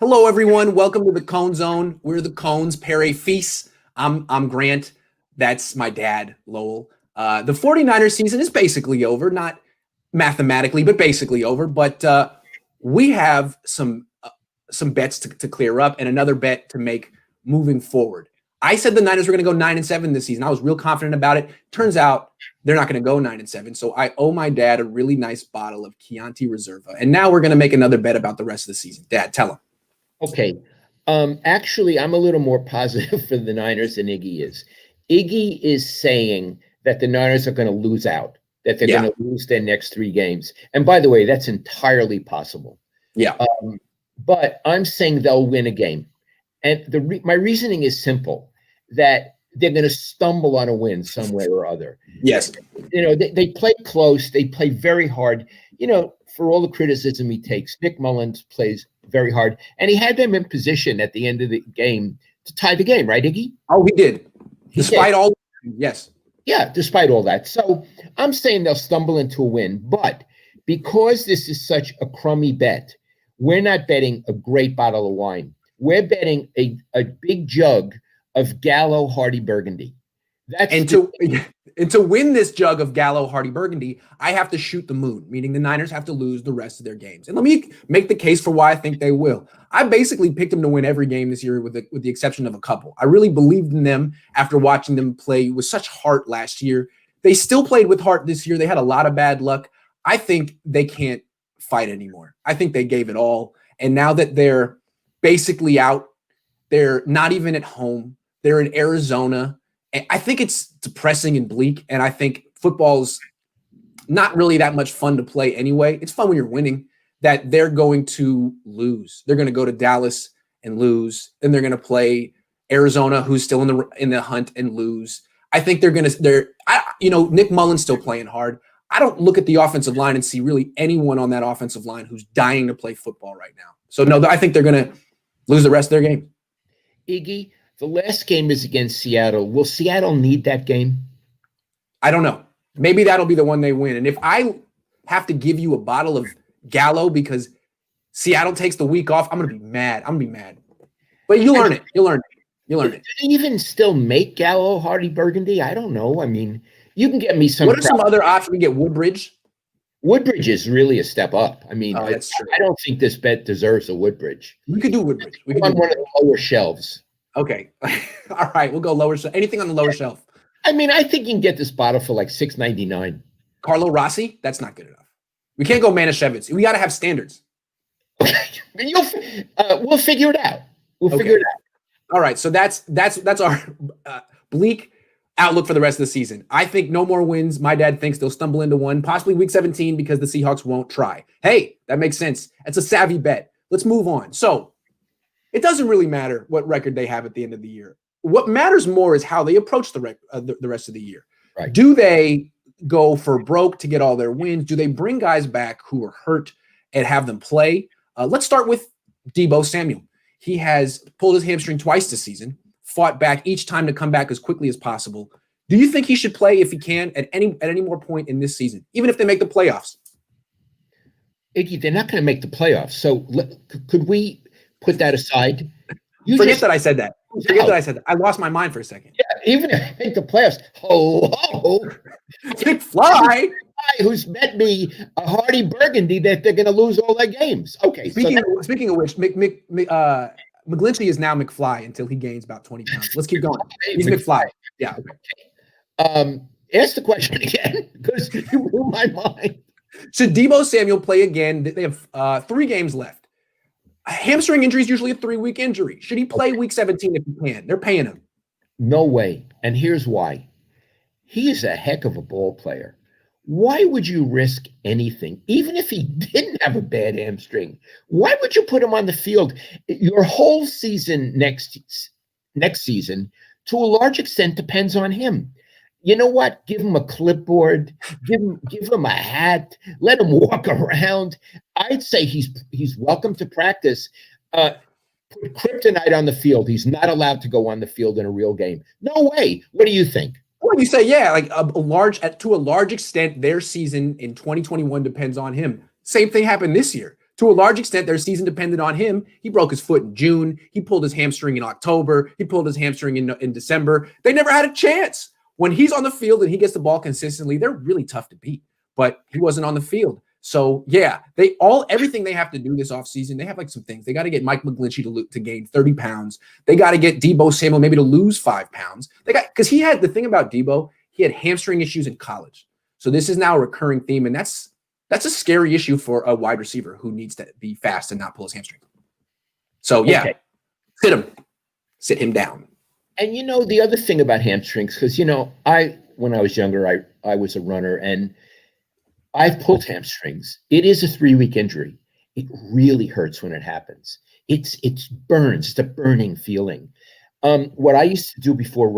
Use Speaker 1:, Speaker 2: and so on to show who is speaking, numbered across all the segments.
Speaker 1: Hello, everyone. Welcome to the Cohn Zone. We're the Cohns, Pere Fils. I'm Grant. That's my dad, Lowell. The 49ers season is basically over, not mathematically, but basically over. But we have some bets to clear up and another bet to make moving forward. I said the Niners were going to go 9-7 this season. I was real confident about it. Turns out they're not going to go 9-7. So I owe my dad a really nice bottle of Chianti Reserva. And now we're going to make another bet about the rest of the season. Dad, tell him.
Speaker 2: Okay. Actually, I'm a little more positive for the Niners than Iggy is. Iggy is saying that the Niners are going to lose out, that they're going to lose their next 3 games. And by the way, that's entirely possible.
Speaker 1: Yeah.
Speaker 2: But I'm saying they'll win a game. And my reasoning is simple, that they're going to stumble on a win some way or other.
Speaker 1: Yes.
Speaker 2: They play close. They play very hard. For all the criticism he takes, Nick Mullins plays very hard. And he had them in position at the end of the game to tie the game, right, Iggy?
Speaker 1: Oh, he did. Despite all, yes.
Speaker 2: Yeah, despite all that. So I'm saying they'll stumble into a win. But because this is such a crummy bet, we're not betting a great bottle of wine. We're betting a big jug of Gallo Hardy Burgundy.
Speaker 1: And to win this jug of Gallo Hardy Burgundy, I have to shoot the moon, meaning the Niners have to lose the rest of their games. And let me make the case for why I think they will. I basically picked them to win every game this year with the exception of a couple. I really believed in them after watching them play with such heart last year. They still played with heart this year. They had a lot of bad luck. I think they can't fight anymore. I think they gave it all. And now that they're basically out, they're not even at home. They're in Arizona. I think it's depressing and bleak, and I think football's not really that much fun to play anyway. It's fun when you're winning. That they're going to lose. They're going to go to Dallas and lose, and they're going to play Arizona, who's still in the hunt, and lose. I think Nick Mullins still playing hard. I don't look at the offensive line and see really anyone on that offensive line who's dying to play football right now. So no, I think they're going to lose the rest of their game.
Speaker 2: Iggy, the last game is against Seattle. Will Seattle need that game?
Speaker 1: I don't know. Maybe that'll be the one they win. And if I have to give you a bottle of Gallo because Seattle takes the week off, I'm going to be mad. But you'll learn it. You'll learn it. Do they
Speaker 2: even still make Gallo Hardy Burgundy? I don't know. I mean, you can get me some.
Speaker 1: What are some other options? We get Woodbridge.
Speaker 2: Woodbridge is really a step up. I mean,
Speaker 1: that's true.
Speaker 2: I don't think this bet deserves a Woodbridge.
Speaker 1: We could do Woodbridge. We could
Speaker 2: on one of the lower shelves.
Speaker 1: Okay. All right. We'll go lower shelf. Anything on the lower shelf.
Speaker 2: I mean, I think you can get this bottle for like $6.99.
Speaker 1: Carlo Rossi? That's not good enough. We can't go Manischewitz. We got to have standards.
Speaker 2: We'll figure it out. Figure it out.
Speaker 1: All right. So that's our bleak outlook for the rest of the season. I think no more wins. My dad thinks they'll stumble into one, possibly week 17 because the Seahawks won't try. Hey, that makes sense. That's a savvy bet. Let's move on. So it doesn't really matter what record they have at the end of the year. What matters more is how they approach the rest of the year.
Speaker 2: Right.
Speaker 1: Do they go for broke to get all their wins? Do they bring guys back who are hurt and have them play? Let's start with Deebo Samuel. He has pulled his hamstring twice this season, fought back each time to come back as quickly as possible. Do you think he should play if he can at any more point in this season, even if they make the playoffs?
Speaker 2: Iggy, they're not going to make the playoffs. So could we put that aside?
Speaker 1: Forget that I said that. I lost my mind for a second.
Speaker 2: Yeah, even if they make the playoffs.
Speaker 1: McFly,
Speaker 2: who's met me a Hardy Burgundy that they're going to lose all their games. Okay.
Speaker 1: Speaking of which, McGlinchey is now McFly until he gains about 20 pounds. Let's keep going. He's McFly. Yeah.
Speaker 2: Ask the question again because you blew my mind.
Speaker 1: Should Deebo Samuel play again? They have 3 games left. A hamstring injury is usually a 3-week injury. Should he play week 17 if he can? They're paying him.
Speaker 2: No way. And here's why. He is a heck of a ball player. Why would you risk anything, even if he didn't have a bad hamstring? Why would you put him on the field? Your whole season next season, to a large extent, depends on him. You know what? Give him a clipboard. Give him a hat. Let him walk around. I'd say he's welcome to practice. Put kryptonite on the field. He's not allowed to go on the field in a real game. No way. What do you think?
Speaker 1: Well, you say, yeah, like to a large extent, their season in 2021 depends on him. Same thing happened this year. To a large extent, their season depended on him. He broke his foot in June. He pulled his hamstring in October. He pulled his hamstring in December. They never had a chance. When he's on the field and he gets the ball consistently, they're really tough to beat. But he wasn't on the field. So, yeah, everything they have to do this offseason, they have like some things. They got to get Mike McGlinchey to gain 30 pounds. They got to get Deebo Samuel maybe to lose 5 pounds. Because the thing about Deebo, he had hamstring issues in college. So this is now a recurring theme, and that's a scary issue for a wide receiver who needs to be fast and not pull his hamstring. So, yeah, okay. Sit him down.
Speaker 2: And, the other thing about hamstrings, because, when I was younger, I was a runner, and I've pulled hamstrings. It is a 3-week injury. It really hurts when it happens. It burns. It's a burning feeling. What I used to do before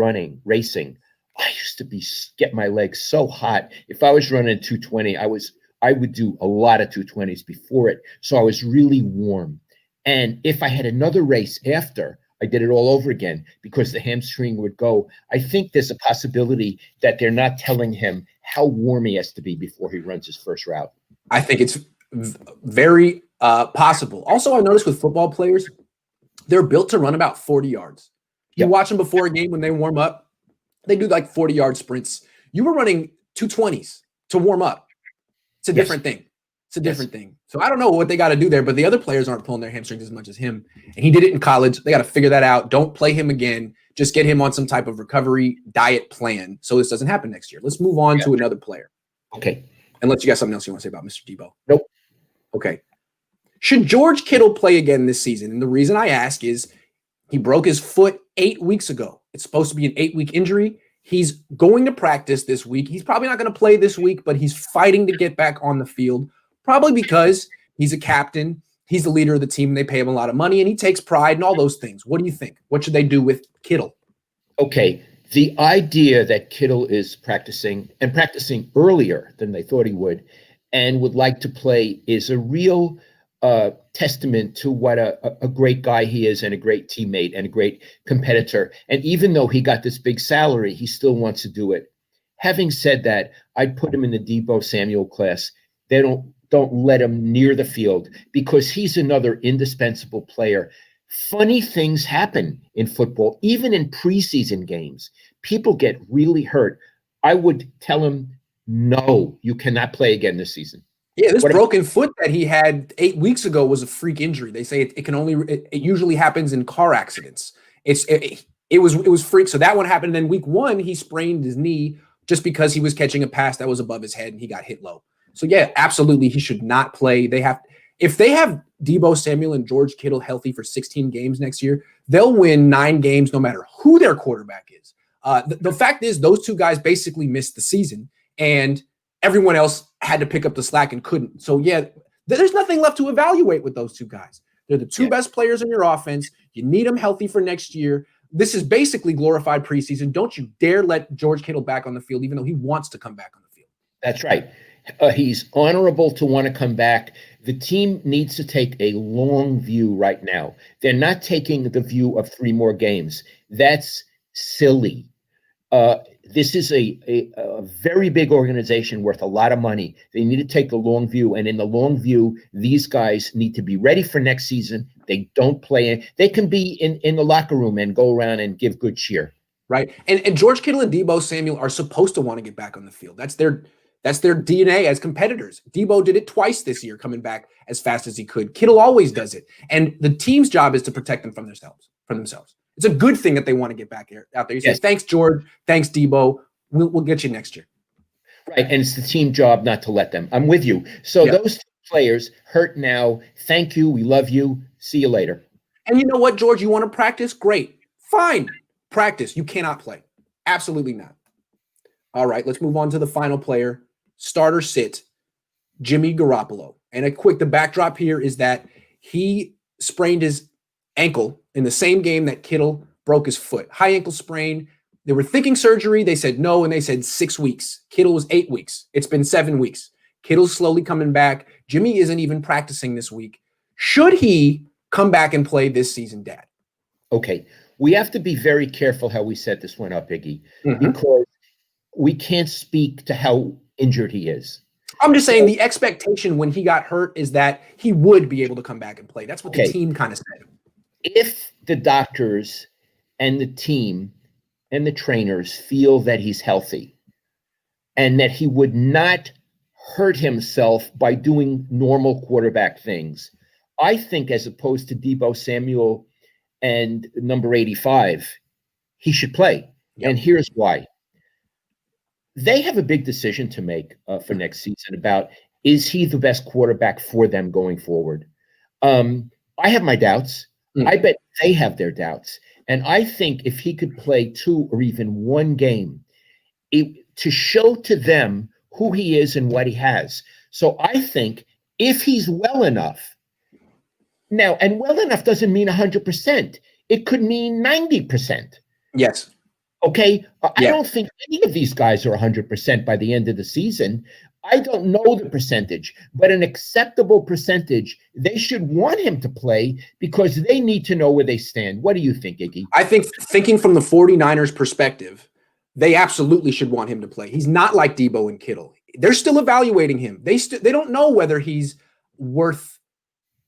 Speaker 2: racing, I used to get my legs so hot. If I was running 220, I would do a lot of 220s before it. So I was really warm. And if I had another race after, I did it all over again because the hamstring would go. I think there's a possibility that they're not telling him how warm he has to be before he runs his first route.
Speaker 1: I think it's very possible. Also, I noticed with football players, they're built to run about 40 yards. You watch them before a game when they warm up, they do like 40-yard sprints. You were running 220s to warm up. It's a different thing. It's a different thing. So I don't know what they got to do there, but the other players aren't pulling their hamstrings as much as him. And he did it in college. They got to figure that out. Don't play him again. Just get him on some type of recovery diet plan so this doesn't happen next year. Let's move on to another player.
Speaker 2: Okay.
Speaker 1: Unless you got something else you want to say about Mr. Deebo.
Speaker 2: Nope.
Speaker 1: Okay. Should George Kittle play again this season? And the reason I ask is he broke his foot 8 weeks ago. It's supposed to be an 8-week injury. He's going to practice this week. He's probably not going to play this week, but he's fighting to get back on the field, probably because he's a captain. He's the leader of the team. And they pay him a lot of money, and he takes pride and all those things. What do you think? What should they do with Kittle?
Speaker 2: Okay. The idea that Kittle is practicing earlier than they thought he would and would like to play is a real testament to what a great guy he is and a great teammate and a great competitor. And even though he got this big salary, he still wants to do it. Having said that, I'd put him in the Deebo Samuel class. They don't let him near the field because he's another indispensable player. Funny things happen in football, even in preseason games. People get really hurt. I would tell him, no, you cannot play again this season.
Speaker 1: Yeah, this broken foot that he had 8 weeks ago was a freak injury. They say it usually happens in car accidents. It was freak. So that one happened. And then week 1, he sprained his knee just because he was catching a pass that was above his head and he got hit low. So yeah, absolutely, he should not play. If they have Deebo Samuel and George Kittle healthy for 16 games next year, they'll win 9 games no matter who their quarterback is. The fact is, those two guys basically missed the season, and everyone else had to pick up the slack and couldn't. So yeah, there's nothing left to evaluate with those two guys. They're the two best players in your offense. You need them healthy for next year. This is basically glorified preseason. Don't you dare let George Kittle back on the field, even though he wants to come back on the field.
Speaker 2: That's right. He's honorable to want to come back. The team needs to take a long view right now. They're not taking the view of 3 more games. That's silly. This is a very big organization worth a lot of money. They need to take the long view. And in the long view, these guys need to be ready for next season. They don't play. They can be in the locker room and go around and give good cheer.
Speaker 1: Right. And George Kittle and Deebo Samuel are supposed to want to get back on the field. That's their DNA as competitors. Deebo did it twice this year, coming back as fast as he could. Kittle always does it. And the team's job is to protect them from themselves. It's a good thing that they want to get back out there. He says, thanks, George. Thanks, Deebo. We'll get you next year.
Speaker 2: Right. And it's the team job not to let them. I'm with you. So those 2 players hurt now. Thank you. We love you. See you later.
Speaker 1: And you know what, George? You want to practice? Great. Fine. Practice. You cannot play. Absolutely not. All right. Let's move on to the final player. Starter sit, Jimmy Garoppolo. And the backdrop here is that he sprained his ankle in the same game that Kittle broke his foot. High ankle sprain. They were thinking surgery. They said no, and they said 6 weeks. Kittle was 8 weeks. It's been 7 weeks. Kittle's slowly coming back. Jimmy isn't even practicing this week. Should he come back and play this season, Dad?
Speaker 2: Okay. We have to be very careful how we set this one up, Iggy, because we can't speak to how injured he is.
Speaker 1: I'm just saying the expectation when he got hurt is that he would be able to come back and play. That's what the team kind of said.
Speaker 2: If the doctors and the team and the trainers feel that he's healthy and that he would not hurt himself by doing normal quarterback things, I think as opposed to Deebo Samuel and number 85, he should play. Yep. And here's why. They have a big decision to make for next season about, is he the best quarterback for them going forward? I have my doubts. I bet they have their doubts. And I think if he could play 2 or even 1 game, to show to them who he is and what he has. So I think if he's well enough, now, and well enough doesn't mean 100%. It could mean 90%.
Speaker 1: Yes.
Speaker 2: Okay? I don't think any of these guys are 100% by the end of the season. I don't know the percentage, but an acceptable percentage, they should want him to play because they need to know where they stand. What do you think, Iggy?
Speaker 1: I think thinking from the 49ers perspective, they absolutely should want him to play. He's not like Deebo and Kittle. They're still evaluating him. They don't know whether he's worth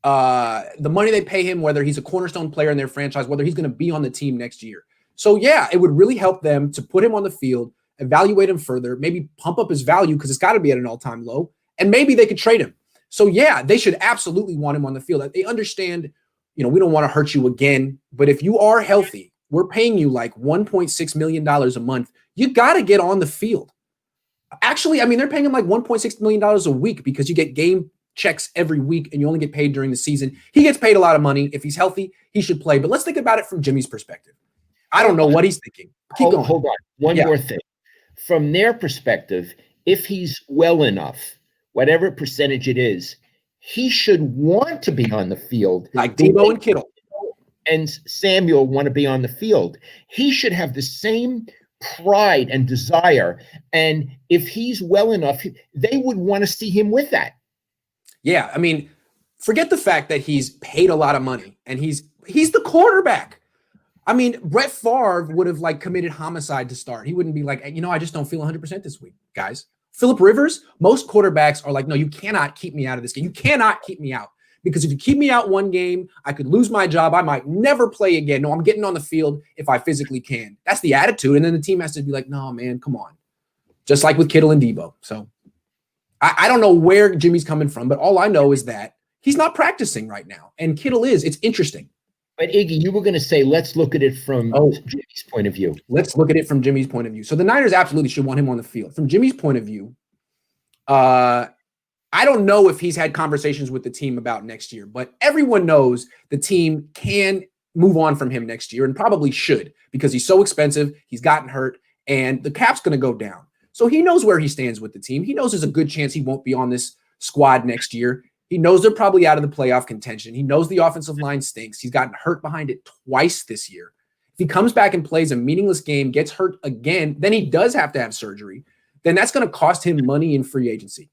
Speaker 1: the money they pay him, whether he's a cornerstone player in their franchise, whether he's going to be on the team next year. So, yeah, it would really help them to put him on the field, evaluate him further, maybe pump up his value because it's got to be at an all-time low, and maybe they could trade him. So, yeah, they should absolutely want him on the field. They understand, we don't want to hurt you again, but if you are healthy, we're paying you like $1.6 million a month. You got to get on the field. Actually, I mean, they're paying him like $1.6 million a week because you get game checks every week and you only get paid during the season. He gets paid a lot of money. If he's healthy, he should play. But let's think about it from Jimmy's perspective. I don't know what he's thinking. Keep going.
Speaker 2: Hold on. One more thing. From their perspective, if he's well enough, whatever percentage it is, he should want to be on the field.
Speaker 1: Like Deebo and Kittle.
Speaker 2: And Samuel want to be on the field. He should have the same pride and desire. And if he's well enough, they would want to see him with that.
Speaker 1: Yeah, I mean, forget the fact that he's paid a lot of money and he's the quarterback. I mean, Brett Favre would have committed homicide to start. He wouldn't be like, I just don't feel 100% this week, guys. Phillip Rivers, most quarterbacks are like, no, you cannot keep me out of this game. You cannot keep me out because if you keep me out one game, I could lose my job. I might never play again. No, I'm getting on the field if I physically can. That's the attitude. And then the team has to be like, no, man, come on. Just like with Kittle and Deebo. So I don't know where Jimmy's coming from, but all I know is that he's not practicing right now. And Kittle is. It's interesting.
Speaker 2: But Iggy, you were going to say, let's look at it from Jimmy's point of view.
Speaker 1: Let's look at it from Jimmy's point of view. So the Niners absolutely should want him on the field. From Jimmy's point of view, I don't know if he's had conversations with the team about next year, but everyone knows the team can move on from him next year and probably should because he's so expensive, he's gotten hurt, and the cap's going to go down. So he knows where he stands with the team. He knows there's a good chance he won't be on this squad next year. He knows they're probably out of the playoff contention. He knows the offensive line stinks. He's gotten hurt behind it twice this year. If he comes back and plays a meaningless game, gets hurt again, then he does have to have surgery. Then that's going to cost him money in free agency.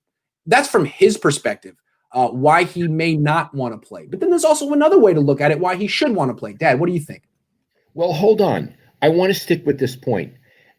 Speaker 1: That's from his perspective, why he may not want to play. But then there's also another way to look at it, why he should want to play. Dad, what do you think?
Speaker 2: Well, hold on. I want to stick with this point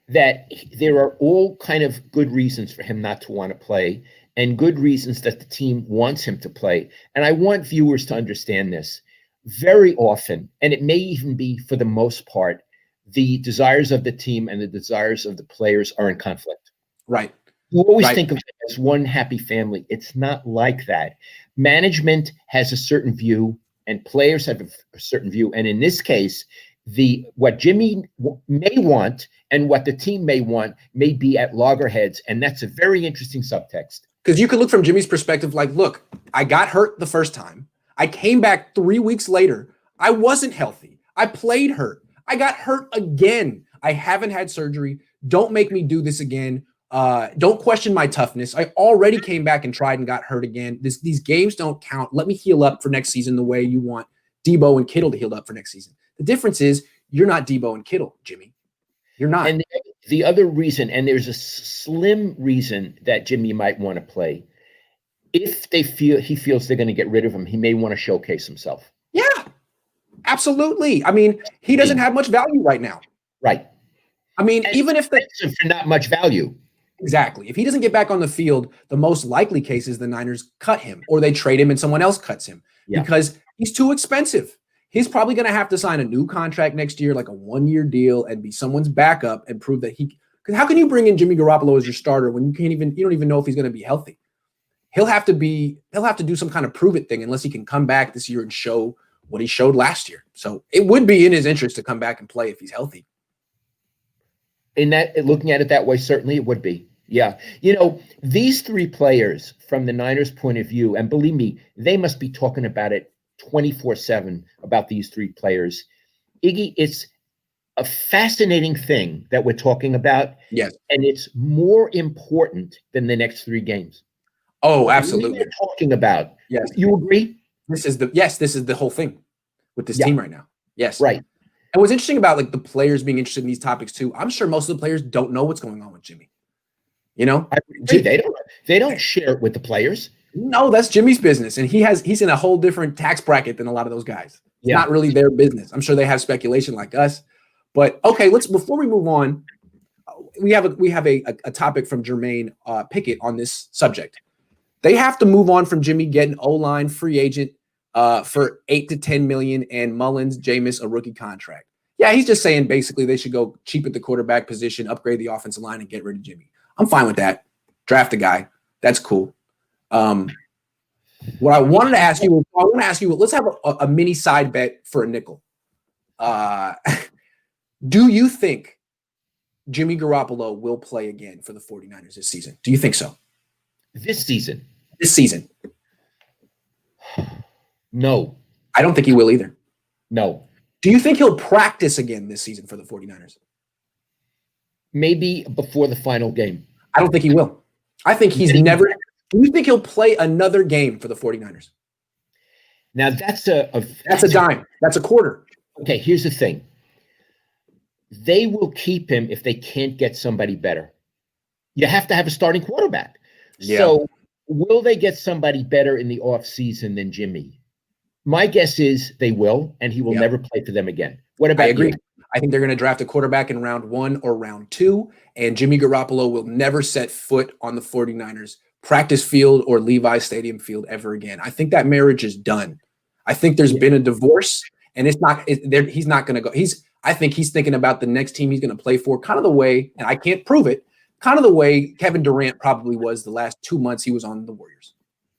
Speaker 2: that there are all kind of good reasons for him not to want to play and good reasons that the team wants him to play. And I want viewers to understand this. Very often, and it may even be for the most part, the desires of the team and the desires of the players are in conflict.
Speaker 1: Right.
Speaker 2: You always think of it as one happy family. It's not like that. Management has a certain view and players have a certain view. And in this case, what Jimmy may want and what the team may want may be at loggerheads. And that's a very interesting subtext.
Speaker 1: Because you could look from Jimmy's perspective like, look, I got hurt the first time. I came back 3 weeks later. I wasn't healthy. I played hurt. I got hurt again. I haven't had surgery. Don't make me do this again. Don't question my toughness. I already came back and tried and got hurt again. These games don't count. Let me heal up for next season the way you want Deebo and Kittle to heal up for next season. The difference is you're not Deebo and Kittle, Jimmy. You're not.
Speaker 2: And the other reason, and there's a slim reason that Jimmy might want to play, if he feels they're going to get rid of him, he may want to showcase himself.
Speaker 1: Yeah, absolutely. I mean, he doesn't have much value right now.
Speaker 2: Right.
Speaker 1: I mean,
Speaker 2: and
Speaker 1: even if
Speaker 2: for not much value.
Speaker 1: Exactly. If he doesn't get back on the field, the most likely case is the Niners cut him or they trade him and someone else cuts him because he's too expensive. He's probably going to have to sign a new contract next year, like a 1-year deal, and be someone's backup and prove that because how can you bring in Jimmy Garoppolo as your starter when you don't even know if he's going to be healthy? He'll have to do some kind of prove it thing unless he can come back this year and show what he showed last year. So it would be in his interest to come back and play if he's healthy.
Speaker 2: In that, looking at it that way, certainly it would be. Yeah. These three players from the Niners' point of view, and believe me, they must be talking about it 24/7 about these three players. Iggy, it's a fascinating thing that we're talking about.
Speaker 1: Yes.
Speaker 2: And it's more important than the next three games.
Speaker 1: Oh, absolutely.
Speaker 2: We're talking about.
Speaker 1: Yes.
Speaker 2: You agree?
Speaker 1: This is the whole thing with this team right now. Yes.
Speaker 2: Right.
Speaker 1: And what's interesting about like the players being interested in these topics too, I'm sure most of the players don't know what's going on with Jimmy.
Speaker 2: They don't share it with the players.
Speaker 1: No, that's Jimmy's business. And he's in a whole different tax bracket than a lot of those guys. It's not really their business. I'm sure they have speculation like us. But okay, before we move on, we have a topic from Jermaine Pickett on this subject. They have to move on from Jimmy getting O-line free agent for $8 to $10 million and Mullins, Jameis a rookie contract. Yeah, he's just saying basically they should go cheap at the quarterback position, upgrade the offensive line, and get rid of Jimmy. I'm fine with that. Draft a guy. That's cool. What I wanted to ask you, let's have a mini side bet for a nickel. Do you think Jimmy Garoppolo will play again for the 49ers this season? Do you think so?
Speaker 2: This season?
Speaker 1: This season.
Speaker 2: No.
Speaker 1: I don't think he will either.
Speaker 2: No.
Speaker 1: Do you think he'll practice again this season for the 49ers?
Speaker 2: Maybe before the final game.
Speaker 1: I don't think he will. I think he's never – do you think he'll play another game for the 49ers?
Speaker 2: Now, that's a
Speaker 1: dime. That's a quarter.
Speaker 2: Okay, here's the thing. They will keep him if they can't get somebody better. You have to have a starting quarterback. Yeah. So will they get somebody better in the offseason than Jimmy? My guess is they will, and he will never play for them again. What about you?
Speaker 1: I agree. I think they're going to draft a quarterback in round 1 or round 2, and Jimmy Garoppolo will never set foot on the 49ers practice field or Levi's Stadium field ever again. I think that marriage is done. I think there's been a divorce, and he's not going to go. I think he's thinking about the next team he's going to play for, kind of the way, and I can't prove it, kind of the way Kevin Durant probably was the last 2 months he was on the Warriors.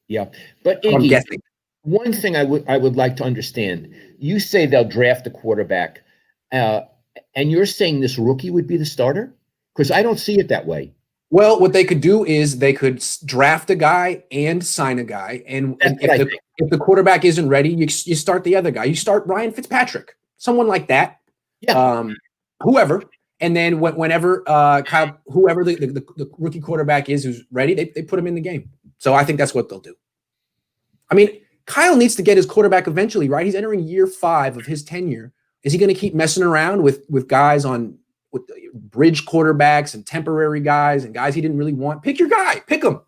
Speaker 2: Yeah, but Iggy, I'm guessing. One thing I would like to understand, you say they'll draft a quarterback, and you're saying this rookie would be the starter? Because I don't see it that way.
Speaker 1: Well, what they could do is they could draft a guy and sign a guy, and if the quarterback isn't ready, you start the other guy. You start Ryan Fitzpatrick, someone like that. Yeah. Whoever, and then whenever whoever the rookie quarterback is who's ready, they put him in the game. So I think that's what they'll do. I mean, Kyle needs to get his quarterback eventually, right? He's entering year 5 of his tenure. Is he going to keep messing around with guys with bridge quarterbacks and temporary guys and guys he didn't really want? Pick your guy. Pick him.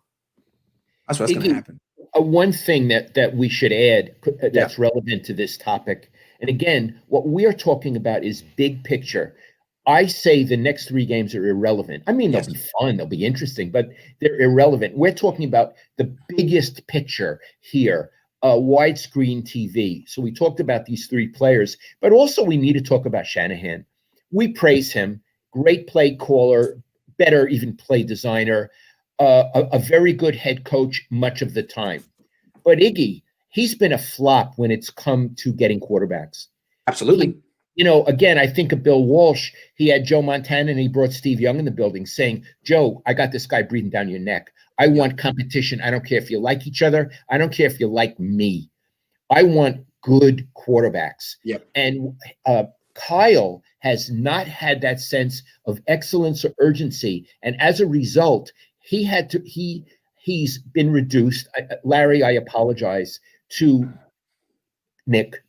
Speaker 1: That's what's going to happen.
Speaker 2: One thing that we should add that's relevant to this topic, and again, what we are talking about is big picture. I say the next 3 games are irrelevant. I mean, they'll be fun, they'll be interesting, but they're irrelevant. We're talking about the biggest picture here, widescreen TV. So we talked about these 3 players, but also we need to talk about Shanahan. We praise him, great play caller, better even play designer, a very good head coach much of the time. But Iggy, he's been a flop when it's come to getting quarterbacks.
Speaker 1: Absolutely.
Speaker 2: Again, I think of Bill Walsh. He had Joe Montana and he brought Steve Young in the building saying, Joe, I got this guy breathing down your neck. I want competition. I don't care if you like each other. I don't care if you like me. I want good quarterbacks. Yep. And Kyle has not had that sense of excellence or urgency. And as a result, he's been reduced. Larry, I apologize to Nick.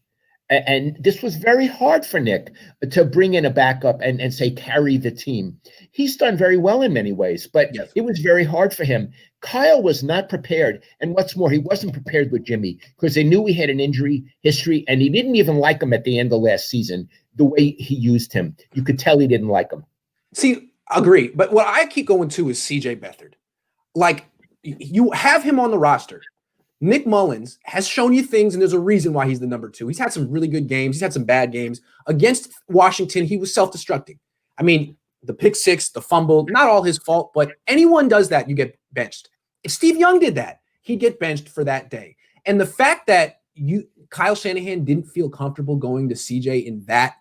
Speaker 2: And this was very hard for Nick to bring in a backup and say, carry the team. He's done very well in many ways, but it was very hard for him. Kyle was not prepared. And what's more, he wasn't prepared with Jimmy because they knew he had an injury history and he didn't even like him at the end of last season, the way he used him. You could tell he didn't like him.
Speaker 1: See, Agree. But what I keep going to is CJ Beathard. Like, you have him on the roster. Nick Mullins has shown you things, and there's a reason why he's the number 2. He's had some really good games. He's had some bad games. Against Washington, he was self-destructing. I mean, the pick six, the fumble, not all his fault, but anyone does that, you get benched. If Steve Young did that, he'd get benched for that day. And the fact that Kyle Shanahan didn't feel comfortable going to CJ in that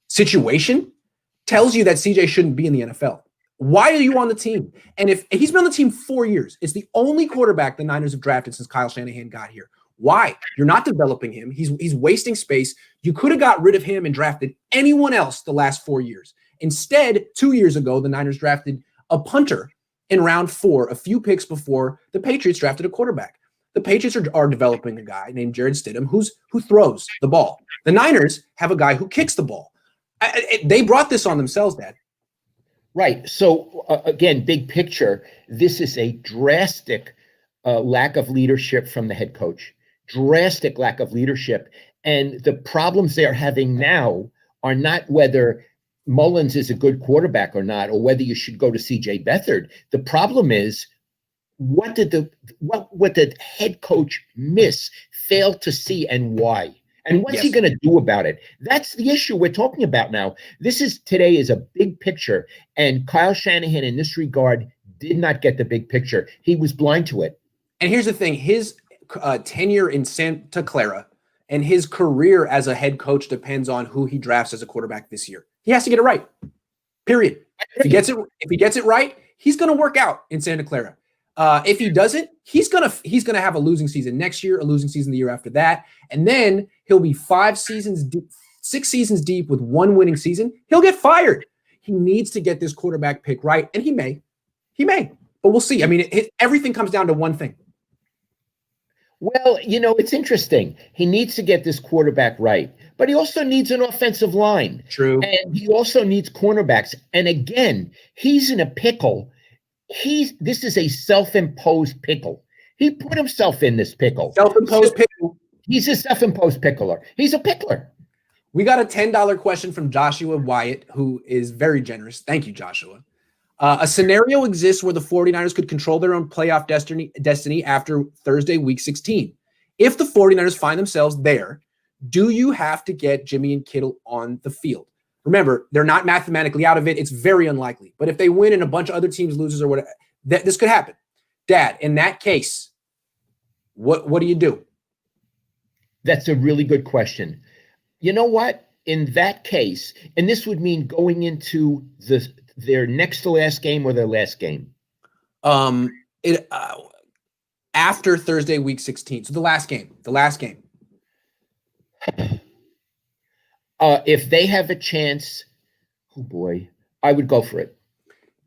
Speaker 1: situation tells you that CJ shouldn't be in the NFL. Why are you on the team? And if he's been on the team 4 years, it's the only quarterback the Niners have drafted since Kyle Shanahan got here. Why? You're not developing him. He's wasting space. You could have got rid of him and drafted anyone else the last 4 years. Instead, 2 years ago, the Niners drafted a punter in round 4, a few picks before the Patriots drafted a quarterback. The Patriots are developing a guy named Jarrett Stidham who throws the ball. The Niners have a guy who kicks the ball. They brought this on themselves, Dad.
Speaker 2: Right. So, again, big picture, this is a drastic lack of leadership from the head coach. Drastic lack of leadership. And the problems they're having now are not whether Mullins is a good quarterback or not, or whether you should go to CJ Beathard. The problem is, what did the head coach miss, fail to see, and why? And what's he going to do about it? That's the issue we're talking about now. Today is a big picture, and Kyle Shanahan in this regard did not get the big picture. He was blind to it.
Speaker 1: And here's the thing, his tenure in Santa Clara and his career as a head coach depends on who he drafts as a quarterback this year. He has to get it right, period. If he gets it right, he's going to work out in Santa Clara. If he doesn't, he's gonna have a losing season next year, a losing season the year after that, and then he'll be 6 seasons deep with one winning season. He'll get fired. He needs to get this quarterback pick right, and he may, but we'll see. I mean, everything comes down to one thing.
Speaker 2: Well, it's interesting. He needs to get this quarterback right, but he also needs an offensive line.
Speaker 1: True.
Speaker 2: And he also needs cornerbacks. And again, he's in a pickle. This is a self-imposed pickle. He put himself in this pickle.
Speaker 1: Self-imposed pickle.
Speaker 2: He's a self-imposed pickler. He's a pickler.
Speaker 1: We got a $10 question from Joshua Wyatt, who is very generous. Thank you, Joshua. A scenario exists where the 49ers could control their own playoff destiny after Thursday, week 16. If the 49ers find themselves there, do you have to get Jimmy and Kittle on the field? Remember, they're not mathematically out of it. It's very unlikely. But if they win and a bunch of other teams loses or whatever, this could happen. Dad, in that case, what do you do?
Speaker 2: That's a really good question. You know what? In that case, and this would mean going into their next to last game or their last game?
Speaker 1: After Thursday, week 16. So the last game.
Speaker 2: If they have a chance, oh boy, I would go for it.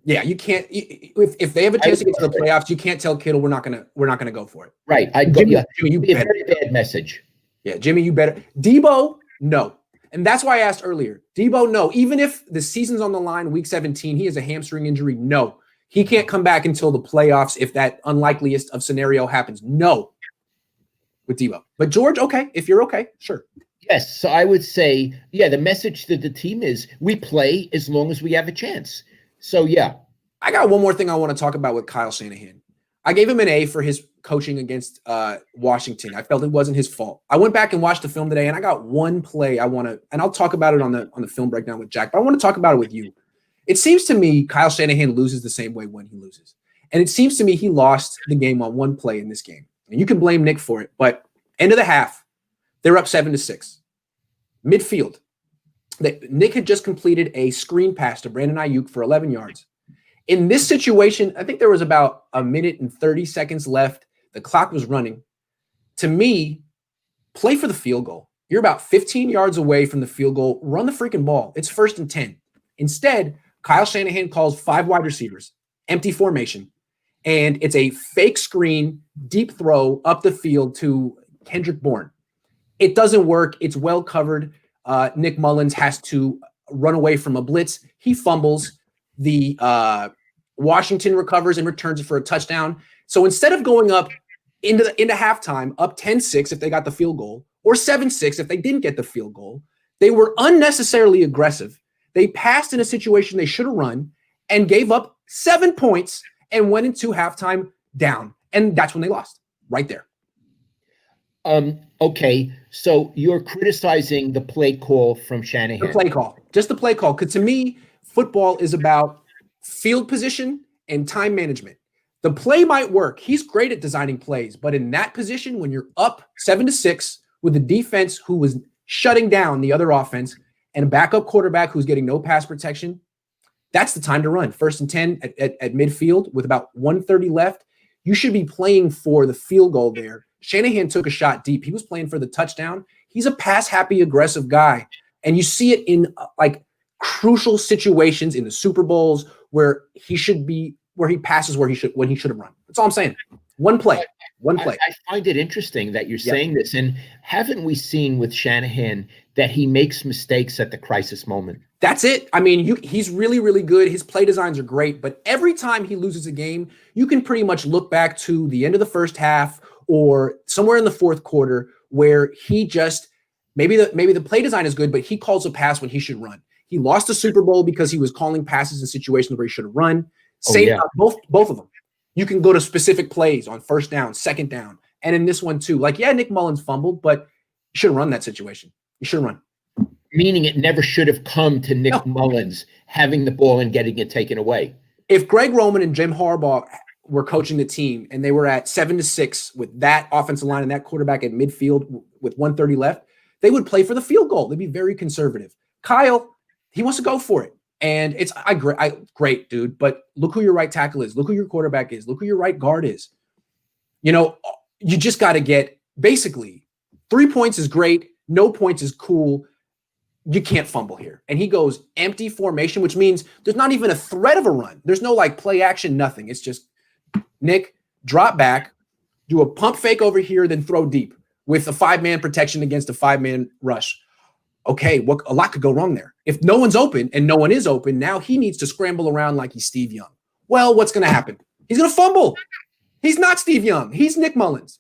Speaker 1: Yeah, you can't. If they have a chance to get to the playoffs, you can't tell Kittle we're not gonna go for it.
Speaker 2: Right.
Speaker 1: Jimmy,
Speaker 2: you be a very bad message.
Speaker 1: Yeah, Jimmy, you better. Debo, no, and that's why I asked earlier. Debo, no. Even if the season's on the line, week 17, he has a hamstring injury. No, he can't come back until the playoffs if that unlikeliest of scenario happens. No, with Debo. But George, okay, if you're okay, sure.
Speaker 2: Yes, so I would say, the message to the team is we play as long as we have a chance. So, yeah.
Speaker 1: I got one more thing I want to talk about with Kyle Shanahan. I gave him an A for his coaching against Washington. I felt it wasn't his fault. I went back and watched the film today, and I got one play I want to – and I'll talk about it on the film breakdown with Jack, but I want to talk about it with you. It seems to me Kyle Shanahan loses the same way when he loses. And it seems to me he lost the game on one play in this game. And you can blame Nick for it, but end of the half, they're up 7-6. Midfield. Nick had just completed a screen pass to Brandon Ayuk for 11 yards. In this situation, I think there was about a minute and 30 seconds left. The clock was running. To me, play for the field goal. You're about 15 yards away from the field goal. Run the freaking ball. It's 1st and 10. Instead, Kyle Shanahan calls 5 wide receivers, empty formation, and it's a fake screen, deep throw up the field to Kendrick Bourne. It doesn't work. It's well covered. Nick Mullins has to run away from a blitz. He fumbles. The Washington recovers and returns it for a touchdown. So instead of going up into halftime, up 10-6 if they got the field goal, or 7-6 if they didn't get the field goal, they were unnecessarily aggressive. They passed in a situation they should have run, and gave up 7 points and went into halftime down. And that's when they lost, right there.
Speaker 2: Okay, so you're criticizing the play call from Shanahan.
Speaker 1: The play call, just the play call. Because to me, football is about field position and time management. The play might work. He's great at designing plays, but in that position, when you're up 7-6 with a defense who was shutting down the other offense and a backup quarterback who's getting no pass protection, that's the time to run. 1st and 10 at midfield with about 1:30 left. You should be playing for the field goal there. Shanahan took a shot deep. He was playing for the touchdown. He's a pass-happy, aggressive guy. And you see it in like crucial situations in the Super Bowls where he passes when he should have run. That's all I'm saying. One play.
Speaker 2: I find it interesting that you're saying this. And haven't we seen with Shanahan that he makes mistakes at the crisis moment?
Speaker 1: That's it. I mean, he's really, really good. His play designs are great, but every time he loses a game, you can pretty much look back to the end of the first half or somewhere in the fourth quarter where he just maybe the play design is good, but he calls a pass when he should run. He lost the Super Bowl because he was calling passes in situations where he should have run. Both of them. You can go to specific plays on 1st down, 2nd down, and in this one too. Like, yeah, Nick Mullins fumbled, but you should have run that situation. You should have run.
Speaker 2: Meaning it never should have come to Nick Mullins having the ball and getting it taken away.
Speaker 1: If Greg Roman and Jim Harbaugh were coaching the team and they were at 7-6 with that offensive line and that quarterback at midfield with 1:30 left, they would play for the field goal. They'd be very conservative. Kyle, he wants to go for it. And it's great, dude. But look who your right tackle is. Look who your quarterback is. Look who your right guard is. You know, you just got to get basically 3 points is great. No points is cool. You can't fumble here. And he goes empty formation, which means there's not even a threat of a run. There's no like play action, nothing. It's just Nick, drop back, do a pump fake over here, then throw deep with a 5-man protection against a 5-man rush. Okay, a lot could go wrong there. If no one's open and no one is open, now he needs to scramble around like he's Steve Young. Well, what's going to happen? He's going to fumble. He's not Steve Young. He's Nick Mullins.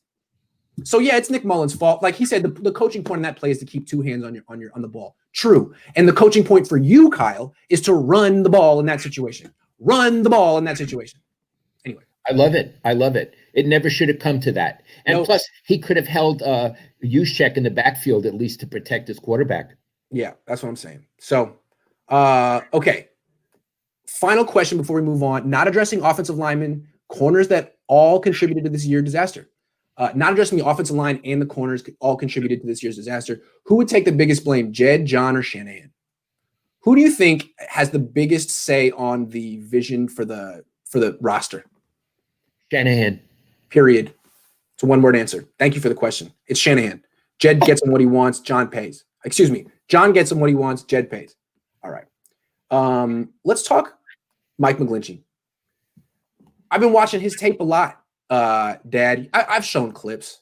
Speaker 1: So yeah, it's Nick Mullins' fault. Like he said, the coaching point in that play is to keep 2 hands on the ball. True. And the coaching point for you, Kyle, is to run the ball in that situation. Run the ball in that situation. Anyway.
Speaker 2: I love it. It never should have come to that. And plus, he could have held Juszczyk in the backfield at least to protect his quarterback.
Speaker 1: Yeah, that's what I'm saying. So, okay. Final question before we move on. Not addressing offensive linemen, corners that all contributed to this year's disaster. Not addressing the offensive line and the corners all contributed to this year's disaster. Who would take the biggest blame, Jed, John, or Shanahan? Who do you think has the biggest say on the vision for the roster?
Speaker 2: Shanahan.
Speaker 1: Period. It's a one-word answer. Thank you for the question. It's Shanahan. Jed gets him what he wants. John pays. Excuse me. John gets him what he wants. Jed pays. All right. Let's talk Mike McGlinchey. I've been watching his tape a lot, Dad. I've shown clips,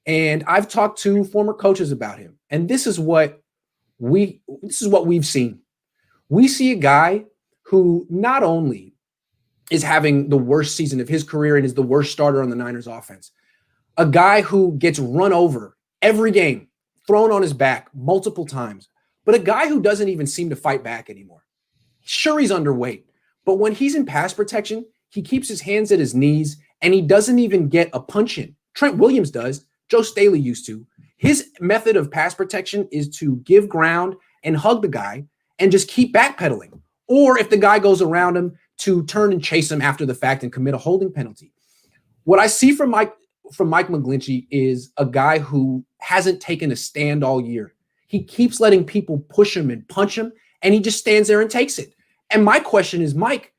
Speaker 1: and I've talked to former coaches about him. And this is what we've seen. We see a guy who not only is having the worst season of his career and is the worst starter on the Niners offense, a guy who gets run over every game, thrown on his back multiple times, but a guy who doesn't even seem to fight back anymore. Sure, he's underweight, but when he's in pass protection, he keeps his hands at his knees and he doesn't even get a punch in. Trent Williams does. Joe Staley used to. His method of pass protection is to give ground and hug the guy and just keep backpedaling. Or if the guy goes around him, to turn and chase him after the fact and commit a holding penalty. What I see from Mike McGlinchey is a guy who hasn't taken a stand all year. He keeps letting people push him and punch him, and he just stands there and takes it. And my question is, Mike,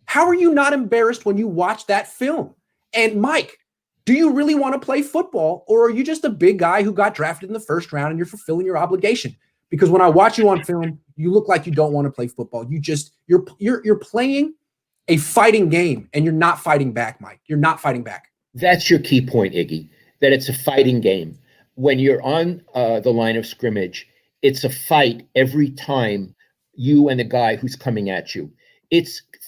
Speaker 1: how are you not embarrassed when you watch that film? And Mike, do you really want to play football, or are you just a big guy who got drafted in the first round and you're fulfilling your obligation? Because when I watch you on film, you look like you don't want to play football. You're playing a fighting game, and you're not fighting back, Mike. You're not fighting back.
Speaker 2: That's your key point, Iggy, that it's a fighting game. When you're on the line of scrimmage, it's a fight every time you and the guy who's coming at you.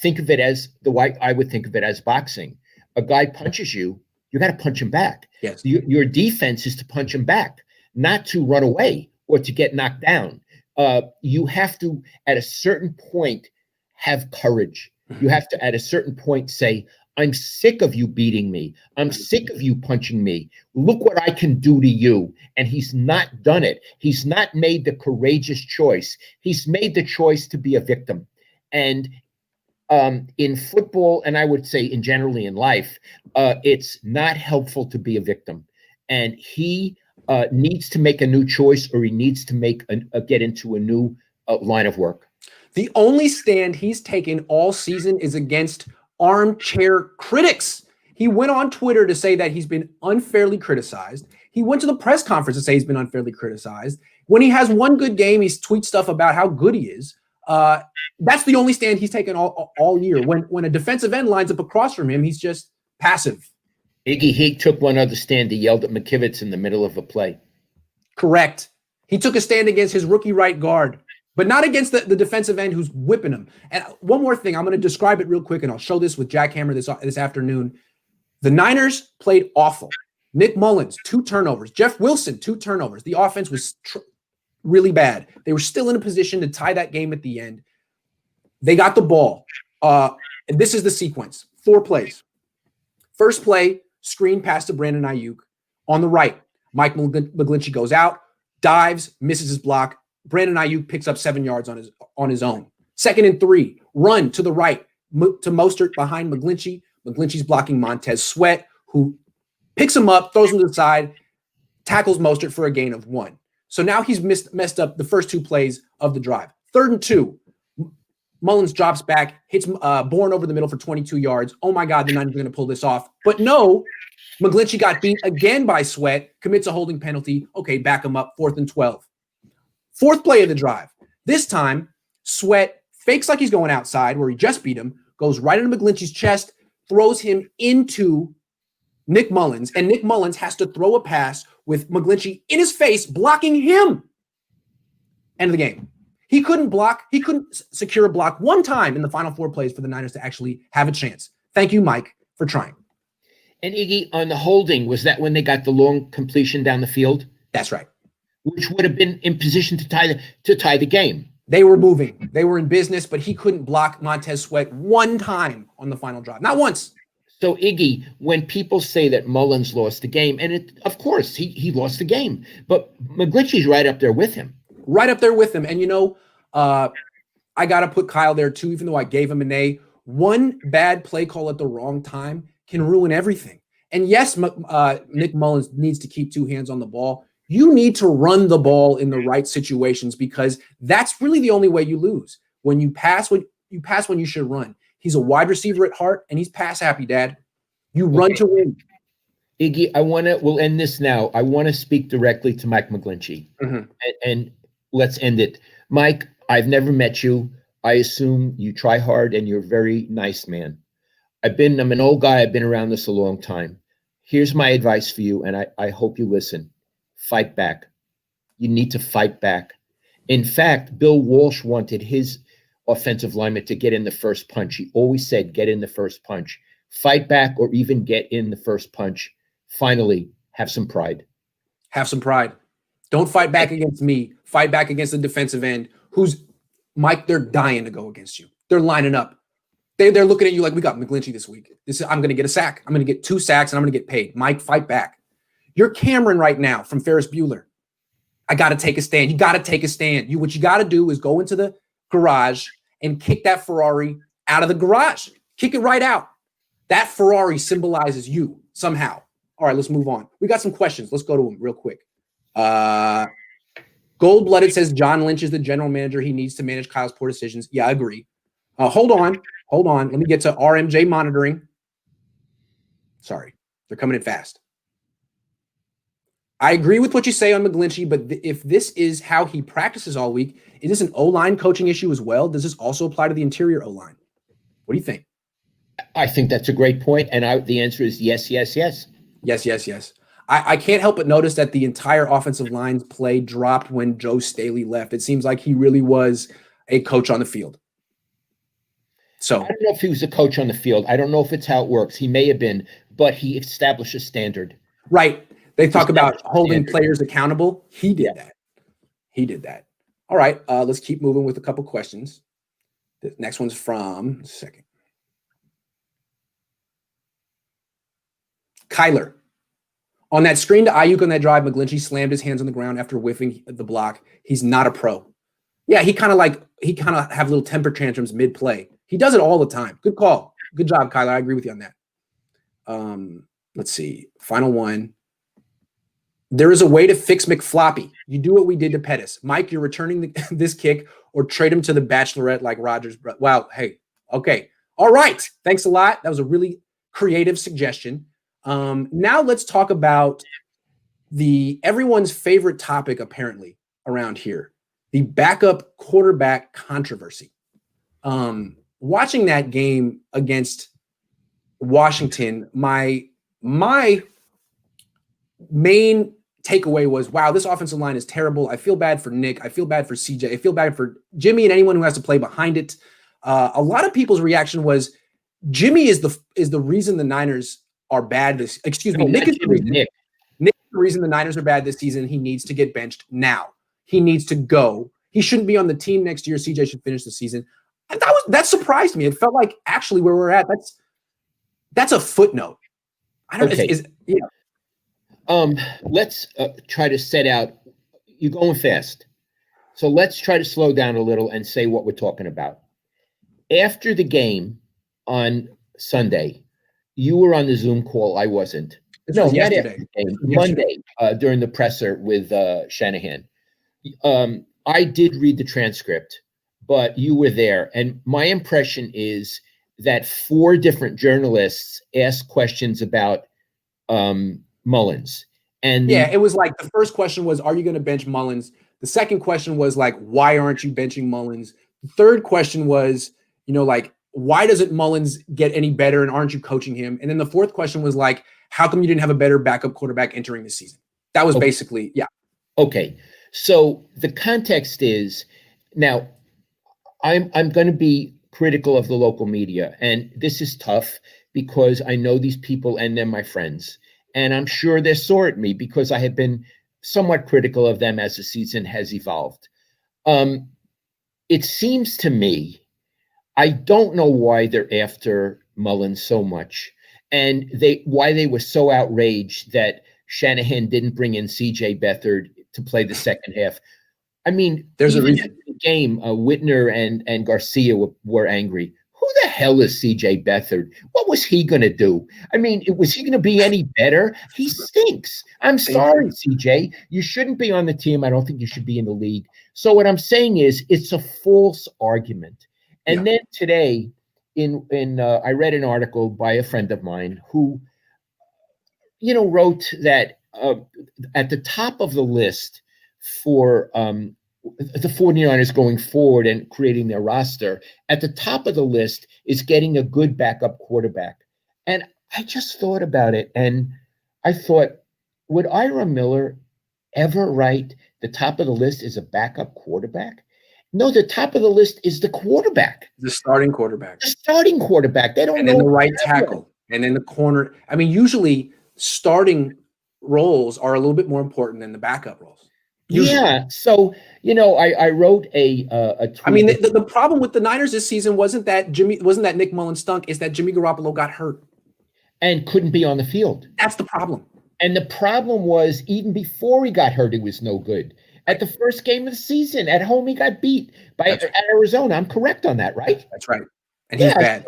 Speaker 2: Think of it as the way I would think of it as boxing. A guy punches you, you got to punch him back.
Speaker 1: Yes.
Speaker 2: Your defense is to punch him back, not to run away or to get knocked down. You have to, at a certain point, have courage. You have to, at a certain point, say, I'm sick of you beating me. I'm sick of you punching me. Look what I can do to you. And he's not done it. He's not made the courageous choice. He's made the choice to be a victim. And in football, and I would say in generally in life, it's not helpful to be a victim. And he needs to make a new choice, or he needs to get into a new line of work.
Speaker 1: The only stand he's taken all season is against armchair critics. He went on Twitter to say that he's been unfairly criticized. He went to the press conference to say he's been unfairly criticized. When he has one good game, he tweets stuff about how good he is. That's the only stand he's taken all year. When a defensive end lines up across from him, he's just passive.
Speaker 2: He took one other stand. He yelled at McKivitz in the middle of a play.
Speaker 1: Correct. He took a stand against his rookie right guard, but not against the defensive end who's whipping him. And one more thing, I'm going to describe it real quick, and I'll show this with Jackhammer this afternoon. The Niners played awful. Nick Mullins, 2 turnovers. Jeff Wilson, 2 turnovers. The offense was really bad. They were still in a position to tie that game at the end. They got the ball. And this is the sequence. 4 plays. First play, screen pass to Brandon Ayuk. On the right, Mike McGlinchey goes out, dives, misses his block. Brandon Ayuk picks up 7 yards on his own. 2nd and 3, run to the right to Mostert behind McGlinchey. McGlinchey's blocking Montez Sweat, who picks him up, throws him to the side, tackles Mostert for a gain of 1. So now he's messed up the first 2 plays of the drive. 3rd and 2, Mullins drops back, hits Bourne over the middle for 22 yards. Oh my God, the Niners are going to pull this off. But no, McGlinchey got beat again by Sweat, commits a holding penalty. Okay, back him up, 4th and 12. 4th play of the drive. This time, Sweat fakes like he's going outside where he just beat him, goes right into McGlinchey's chest, throws him into Nick Mullins, and Nick Mullins has to throw a pass with McGlinchey in his face, blocking him. End of the game. He couldn't secure a block one time in the final 4 plays for the Niners to actually have a chance. Thank you, Mike, for trying.
Speaker 2: And Iggy, on the holding, was that when they got the long completion down the field?
Speaker 1: That's right.
Speaker 2: Which would have been in position to tie the game.
Speaker 1: They were moving. They were in business, but he couldn't block Montez Sweat one time on the final drive. Not once.
Speaker 2: So, Iggy, when people say that Mullins lost the game, and of course, he lost the game, but McGlinchey's right up there with him.
Speaker 1: Right up there with him. And, I got to put Kyle there, too, even though I gave him an A. One bad play call at the wrong time can ruin everything. And, yes, Nick Mullins needs to keep 2 hands on the ball. You need to run the ball in the right situations because that's really the only way you lose. When you pass when you should run. He's a wide receiver at heart, and he's pass happy, Dad. You run to win.
Speaker 2: Iggy, we'll end this now. I want to speak directly to Mike McGlinchey, and let's end it. Mike, I've never met you. I assume you try hard, and you're a very nice man. I'm an old guy. I've been around this a long time. Here's my advice for you, and I hope you listen. Fight back. You need to fight back. In fact, Bill Walsh wanted his offensive lineman to get in the first punch. He always said, get in the first punch. Fight back or even get in the first punch. Finally, have some pride.
Speaker 1: Have some pride. Don't fight back against me. Fight back against the defensive end who's, Mike, they're dying to go against you. They're lining up. They're looking at you like, we got McGlinchey this week. I'm going to get a sack. I'm going to get 2 sacks, and I'm going to get paid. Mike, fight back. You're Cameron right now from Ferris Bueller. I got to take a stand. You got to take a stand. What you got to do is go into the garage and kick that Ferrari out of the garage. Kick it right out. That Ferrari symbolizes you somehow. All right, let's move on. We got some questions. Let's go to them real quick. Gold-blooded says John Lynch is the general manager. He needs to manage Kyle's poor decisions. Yeah, I agree. Hold on. Let me get to RMJ monitoring. Sorry, they're coming in fast. I agree with what you say on McGlinchey, but if this is how he practices all week, is this an O-line coaching issue as well? Does this also apply to the interior O-line? What do you think?
Speaker 2: I think that's a great point, and the answer is yes, yes, yes.
Speaker 1: Yes, yes, yes. I can't help but notice that the entire offensive line's play dropped when Joe Staley left. It seems like he really was a coach on the field. So
Speaker 2: I don't know if he was a coach on the field. I don't know if it's how it works. He may have been, but he established a standard.
Speaker 1: Right. They talk about holding players accountable. He did that. He did that. All right. Let's keep moving with a couple questions. The next one's from Kyler. On that screen to Ayuk on that drive, McGlinchey slammed his hands on the ground after whiffing the block. He's not a pro. Yeah, he kind of have little temper tantrums mid-play. He does it all the time. Good call. Good job, Kyler. I agree with you on that. Let's see. Final one. There is a way to fix McFloppy. You do what we did to Pettis. Mike, you're returning this kick or trade him to the Bachelorette like Rogers. Wow. Hey, okay. All right. Thanks a lot. That was a really creative suggestion. Now let's talk about everyone's favorite topic, apparently, around here, the backup quarterback controversy. Watching that game against Washington, my main takeaway was, wow, this offensive line is terrible. I feel bad for Nick. I feel bad for CJ. I feel bad for Jimmy and anyone who has to play behind it. A lot of people's reaction was Jimmy is the reason the Niners are bad. Nick is the reason. Nick is the reason the Niners are bad this season. He needs to get benched now. He needs to go. He shouldn't be on the team next year. CJ should finish the season. That surprised me. It felt like actually where we're at. That's a footnote. I don't know.
Speaker 2: Let's try to set out. You're going fast. So let's try to slow down a little and say what we're talking about. After the game on Sunday, you were on the Zoom call. I wasn't.
Speaker 1: No, not after the
Speaker 2: game. Monday, during the presser with Shanahan. I did read the transcript, but you were there. And my impression is that 4 different journalists asked questions about Mullins. And
Speaker 1: it was like the first question was, are you going to bench Mullins? The second question was like, why aren't you benching Mullins? The third question was, why doesn't Mullins get any better and aren't you coaching him? And then the fourth question was like, how come you didn't have a better backup quarterback entering the season? That was basically, yeah.
Speaker 2: Okay. So the context is, now I'm going to be critical of the local media, and this is tough because I know these people and they're my friends. And I'm sure they're sore at me because I have been somewhat critical of them as the season has evolved. It seems to me, I don't know why they're after Mullins so much, and why they were so outraged that Shanahan didn't bring in CJ Beathard to play the second half. I mean,
Speaker 1: there's a reason.
Speaker 2: The game, Whitner and Garcia were angry. Who the hell is CJ Beathard? What was he going to do? I mean, was he going to be any better? He stinks. I'm sorry, CJ. You shouldn't be on the team. I don't think you should be in the league. So what I'm saying is it's a false argument. And then today, I read an article by a friend of mine who, wrote that at the top of the list for the 49ers going forward and creating their roster, at the top of the list is getting a good backup quarterback. And I just thought about it, and I thought, would Ira Miller ever write the top of the list is a backup quarterback? No, the top of the list is the quarterback.
Speaker 1: The starting quarterback.
Speaker 2: The starting quarterback. They don't know.
Speaker 1: And then the right tackle. And then the corner. I mean, usually starting roles are a little bit more important than the backup roles. Usually.
Speaker 2: Yeah. So, I wrote a tweet.
Speaker 1: I mean, the problem with the Niners this season wasn't that Nick Mullins stunk. It's that Jimmy Garoppolo got hurt.
Speaker 2: And couldn't be on the field.
Speaker 1: That's the problem.
Speaker 2: And the problem was, even before he got hurt, he was no good. At the first game of the season, at home, he got beat by Arizona. I'm correct on that, right?
Speaker 1: That's right. And he's bad.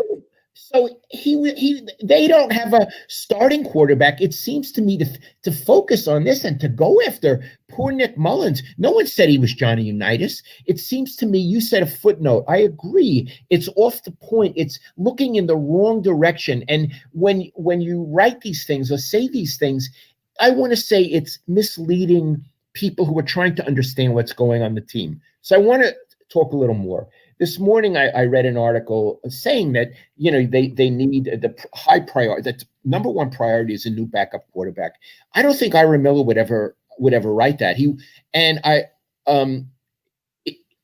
Speaker 2: So they don't have a starting quarterback. It seems to me to focus on this and to go after poor Nick Mullins. No one said he was Johnny Unitas. It seems to me, you said a footnote. I agree. It's off the point. It's looking in the wrong direction. And when you write these things or say these things, I want to say it's misleading people who are trying to understand what's going on the team. So I want to talk a little more. This morning, I read an article saying that, they need the high priority, that number one priority is a new backup quarterback. I don't think Ira Miller would ever write that.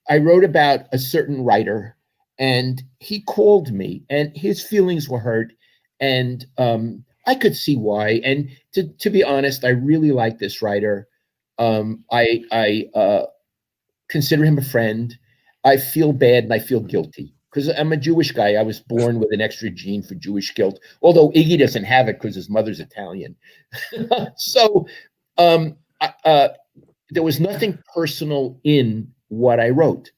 Speaker 2: I wrote about a certain writer, and he called me, and his feelings were hurt, and I could see why. And to be honest, I really like this writer. I consider him a friend. I feel bad and I feel guilty because I'm a Jewish guy. I was born with an extra gene for Jewish guilt, although Iggy doesn't have it because his mother's Italian. So there was nothing personal in what I wrote.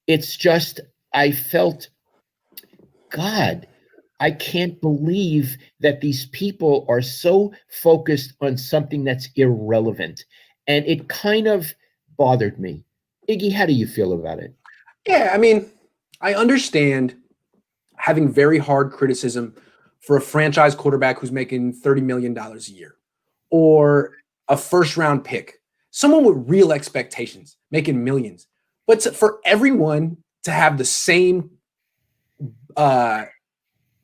Speaker 2: It's just I felt, God, I can't believe that these people are so focused on something that's irrelevant. And it kind of bothered me. Iggy, how do you feel about it?
Speaker 1: Yeah, I mean, I understand having very hard criticism for a franchise quarterback who's making $30 million a year, or a first round pick, someone with real expectations making millions. But for everyone to have the same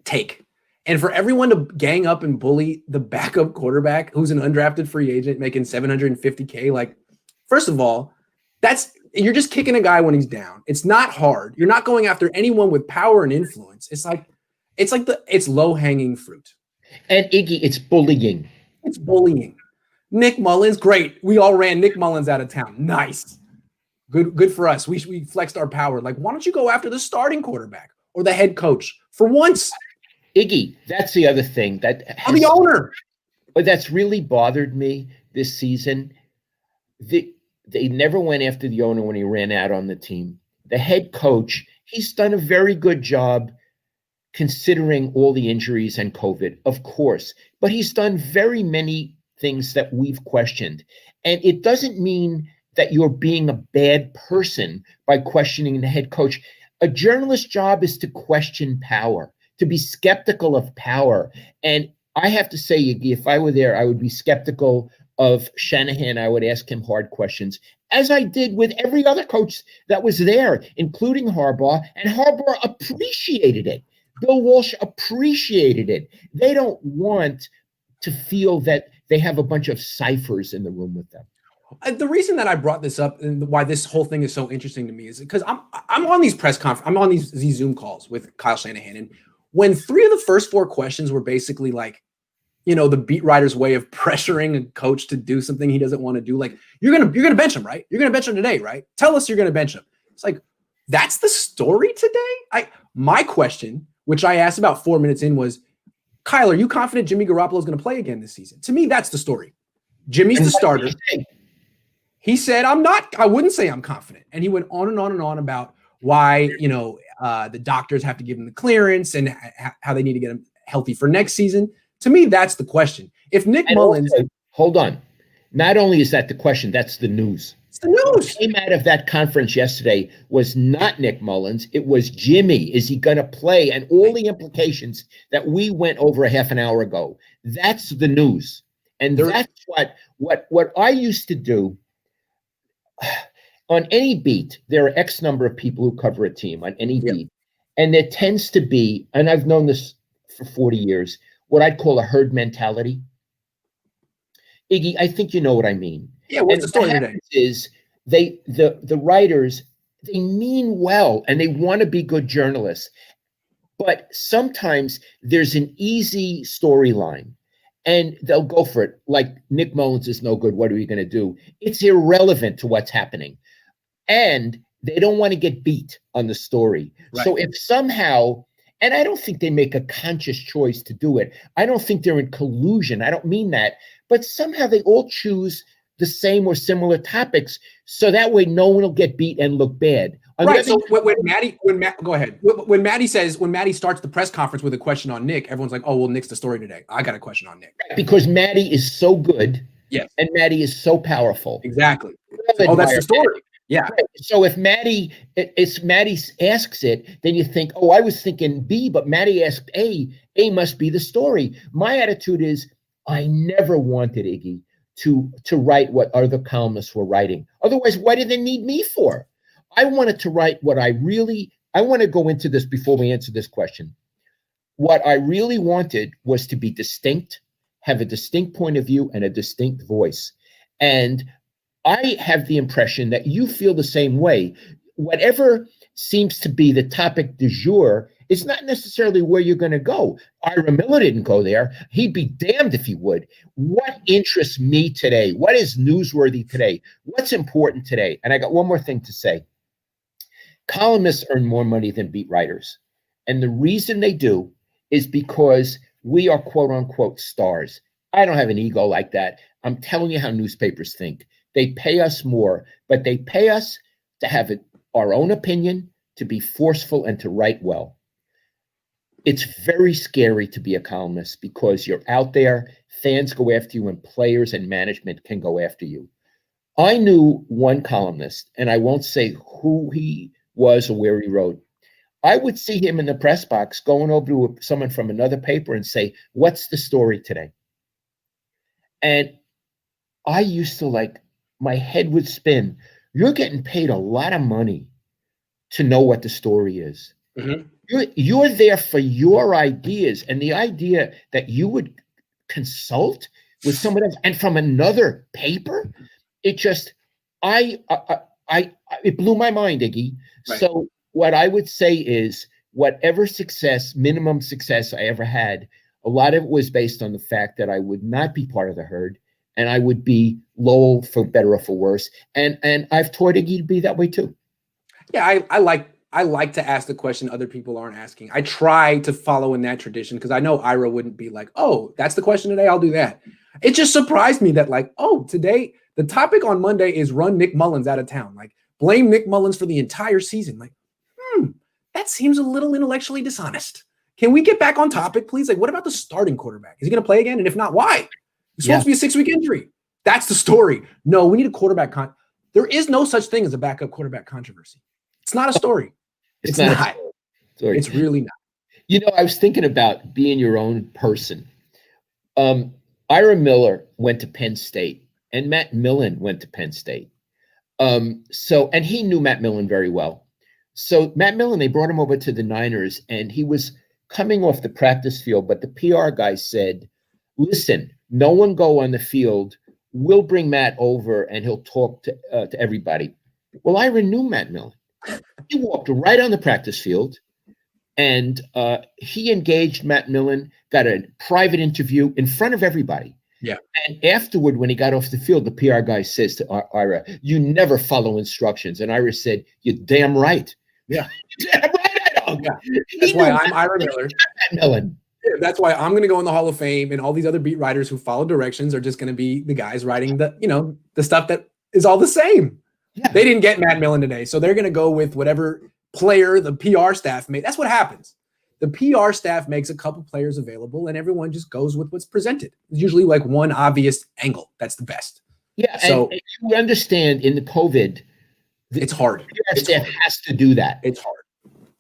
Speaker 1: take, and for everyone to gang up and bully the backup quarterback who's an undrafted free agent making $750K, like, first of all, you're just kicking a guy when he's down. It's not hard. You're not going after anyone with power and influence. It's low-hanging fruit.
Speaker 2: And Iggy, it's bullying.
Speaker 1: It's bullying. Nick Mullins, great. We all ran Nick Mullins out of town. Nice. Good for us. We flexed our power. Like, why don't you go after the starting quarterback or the head coach for once?
Speaker 2: Iggy, that's the other thing
Speaker 1: I'm the owner.
Speaker 2: But that's really bothered me this season. They never went after the owner when he ran out on the team. The head coach, he's done a very good job considering all the injuries and COVID, of course. But he's done very many things that we've questioned. And it doesn't mean that you're being a bad person by questioning the head coach. A journalist's job is to question power, to be skeptical of power. And I have to say, Iggy, if I were there, I would be skeptical of Shanahan. I would ask him hard questions, as I did with every other coach that was there, including Harbaugh. And Harbaugh appreciated it. Bill Walsh appreciated it. They don't want to feel that they have a bunch of ciphers in the room with them.
Speaker 1: The reason that I brought this up and why this whole thing is so interesting to me is because I'm on these press conferences, I'm on these Zoom calls with Kyle Shanahan, and when 3 of the first 4 questions were basically like, the beat writer's way of pressuring a coach to do something he doesn't want to do, like, you're gonna bench him, right? You're gonna bench him today, right? Tell us you're gonna bench him. It's like, that's the story today. My question, which I asked about 4 minutes in, was, Kyle, are you confident Jimmy Garoppolo is going to play again this season? To me, that's the story. Jimmy's the starter. He said, I wouldn't say I'm confident. And he went on and on and on about why, the doctors have to give him the clearance and how they need to get him healthy for next season. To me, that's the question. If Nick Mullins...
Speaker 2: Also, hold on. Not only is that the question, that's the news.
Speaker 1: It's the news.
Speaker 2: What came out of that conference yesterday was not Nick Mullins. It was Jimmy. Is he going to play? And all the implications that we went over a half an hour ago. That's the news. And that's what I used to do. On any beat, there are X number of people who cover a team on any beat. And there tends to be, and I've known this for 40 years, what I'd call a herd mentality. Iggy, I think you know what I mean.
Speaker 1: Yeah, what's the story today?
Speaker 2: Is the writers, they mean well and they want to be good journalists. But sometimes there's an easy storyline and they'll go for it. Like, Nick Mullins is no good. What are we going to do? It's irrelevant to what's happening. And they don't want to get beat on the story. Right. So if somehow, and I don't think they make a conscious choice to do it. I don't think they're in collusion. I don't mean that. But somehow they all choose the same or similar topics, so that way no one will get beat and look bad.
Speaker 1: Right. So when Maddie starts the press conference with a question on Nick, everyone's like, "Oh, well, Nick's the story today. I got a question on Nick."
Speaker 2: Because Maddie is so good.
Speaker 1: Yes.
Speaker 2: And Maddie is so powerful.
Speaker 1: Exactly. Oh, that's the story. Yeah.
Speaker 2: Right. So if Maddie asks it, then you think, oh, I was thinking B, but Maddie asked A. A must be the story. My attitude is, I never wanted Iggy to write what other columnists were writing. Otherwise, what did they need me for? I wanted to write what I want to go into this before we answer this question. What I really wanted was to be distinct, have a distinct point of view and a distinct voice. And I have the impression that you feel the same way. Whatever seems to be the topic du jour is not necessarily where you're going to go. Ira Miller didn't go there. He'd be damned if he would. What interests me today? What is newsworthy today? What's important today? And I got one more thing to say. columnists earn more money than beat writers. And the reason they do is because we are quote unquote stars. I don't have an ego like that. I'm telling you how newspapers think. They pay us more, but they pay us to have our own opinion, to be forceful, and to write well. It's very scary to be a columnist because you're out there, fans go after you, and players and management can go after you. I knew one columnist, and I won't say who he was or where he wrote. I would see him in the press box going over to someone from another paper and say, "What's the story today?" And I used to my head would spin. You're getting paid a lot of money to know what the story is.
Speaker 1: Mm-hmm.
Speaker 2: You're there for your ideas, and the idea that you would consult with someone else and from another paper, it just, it blew my mind, Iggy. Right. So what I would say is, whatever minimum success I ever had, a lot of it was based on the fact that I would not be part of the herd, and I would be Lowell for better or for worse. And I've taught Iggy to be that way too.
Speaker 1: Yeah, I like to ask the question other people aren't asking. I try to follow in that tradition because I know Ira wouldn't be like, "Oh, that's the question today, I'll do that." It just surprised me that today the topic on Monday is run Nick Mullins out of town. Blame Nick Mullins for the entire season. That seems a little intellectually dishonest. Can we get back on topic, please? What about the starting quarterback? Is he going to play again? And if not, why? It's supposed to be a 6-week injury. That's the story. No, we need a quarterback. There is no such thing as a backup quarterback controversy. It's not a story. It's not. It's really not.
Speaker 2: I was thinking about being your own person. Ira Miller went to Penn State, and Matt Millen went to Penn State. And he knew Matt Millen very well. So Matt Millen, they brought him over to the Niners, and he was coming off the practice field, but the PR guy said, "Listen, no one go on the field. We'll bring Matt over, and he'll talk to everybody." Well, Ira knew Matt Millen. He walked right on the practice field, and he engaged Matt Millen, got a private interview in front of everybody.
Speaker 1: Yeah.
Speaker 2: And afterward, when he got off the field, the PR guy says to Ira, "You never follow instructions." And Ira said, "You're damn right."
Speaker 1: Yeah.
Speaker 2: Damn right I don't.
Speaker 1: Yeah. That's why I'm Ira Miller.
Speaker 2: Matt Millen.
Speaker 1: Yeah, that's why I'm going to go in the Hall of Fame, and all these other beat writers who follow directions are just going to be the guys writing the stuff that is all the same. Yeah. They didn't get Matt Millen today, so they're going to go with whatever player the PR staff made. That's what happens. The PR staff makes a couple players available, and everyone just goes with what's presented. It's usually one obvious angle. That's the best.
Speaker 2: Yeah, so and you understand in the COVID,
Speaker 1: it's hard.
Speaker 2: The PR staff has to do that.
Speaker 1: It's hard.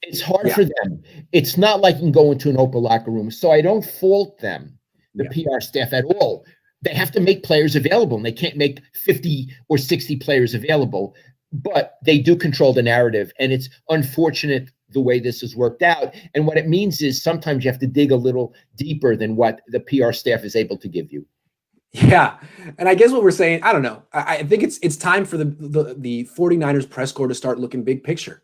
Speaker 2: It's hard for them. It's not like you can go into an open locker room. So I don't fault them, the PR staff, at all. They have to make players available, and they can't make 50 or 60 players available, but they do control the narrative. And it's unfortunate the way this has worked out. And what it means is sometimes you have to dig a little deeper than what the PR staff is able to give you.
Speaker 1: Yeah. And I guess what we're saying, I don't know. I think it's time for the 49ers press corps to start looking big picture.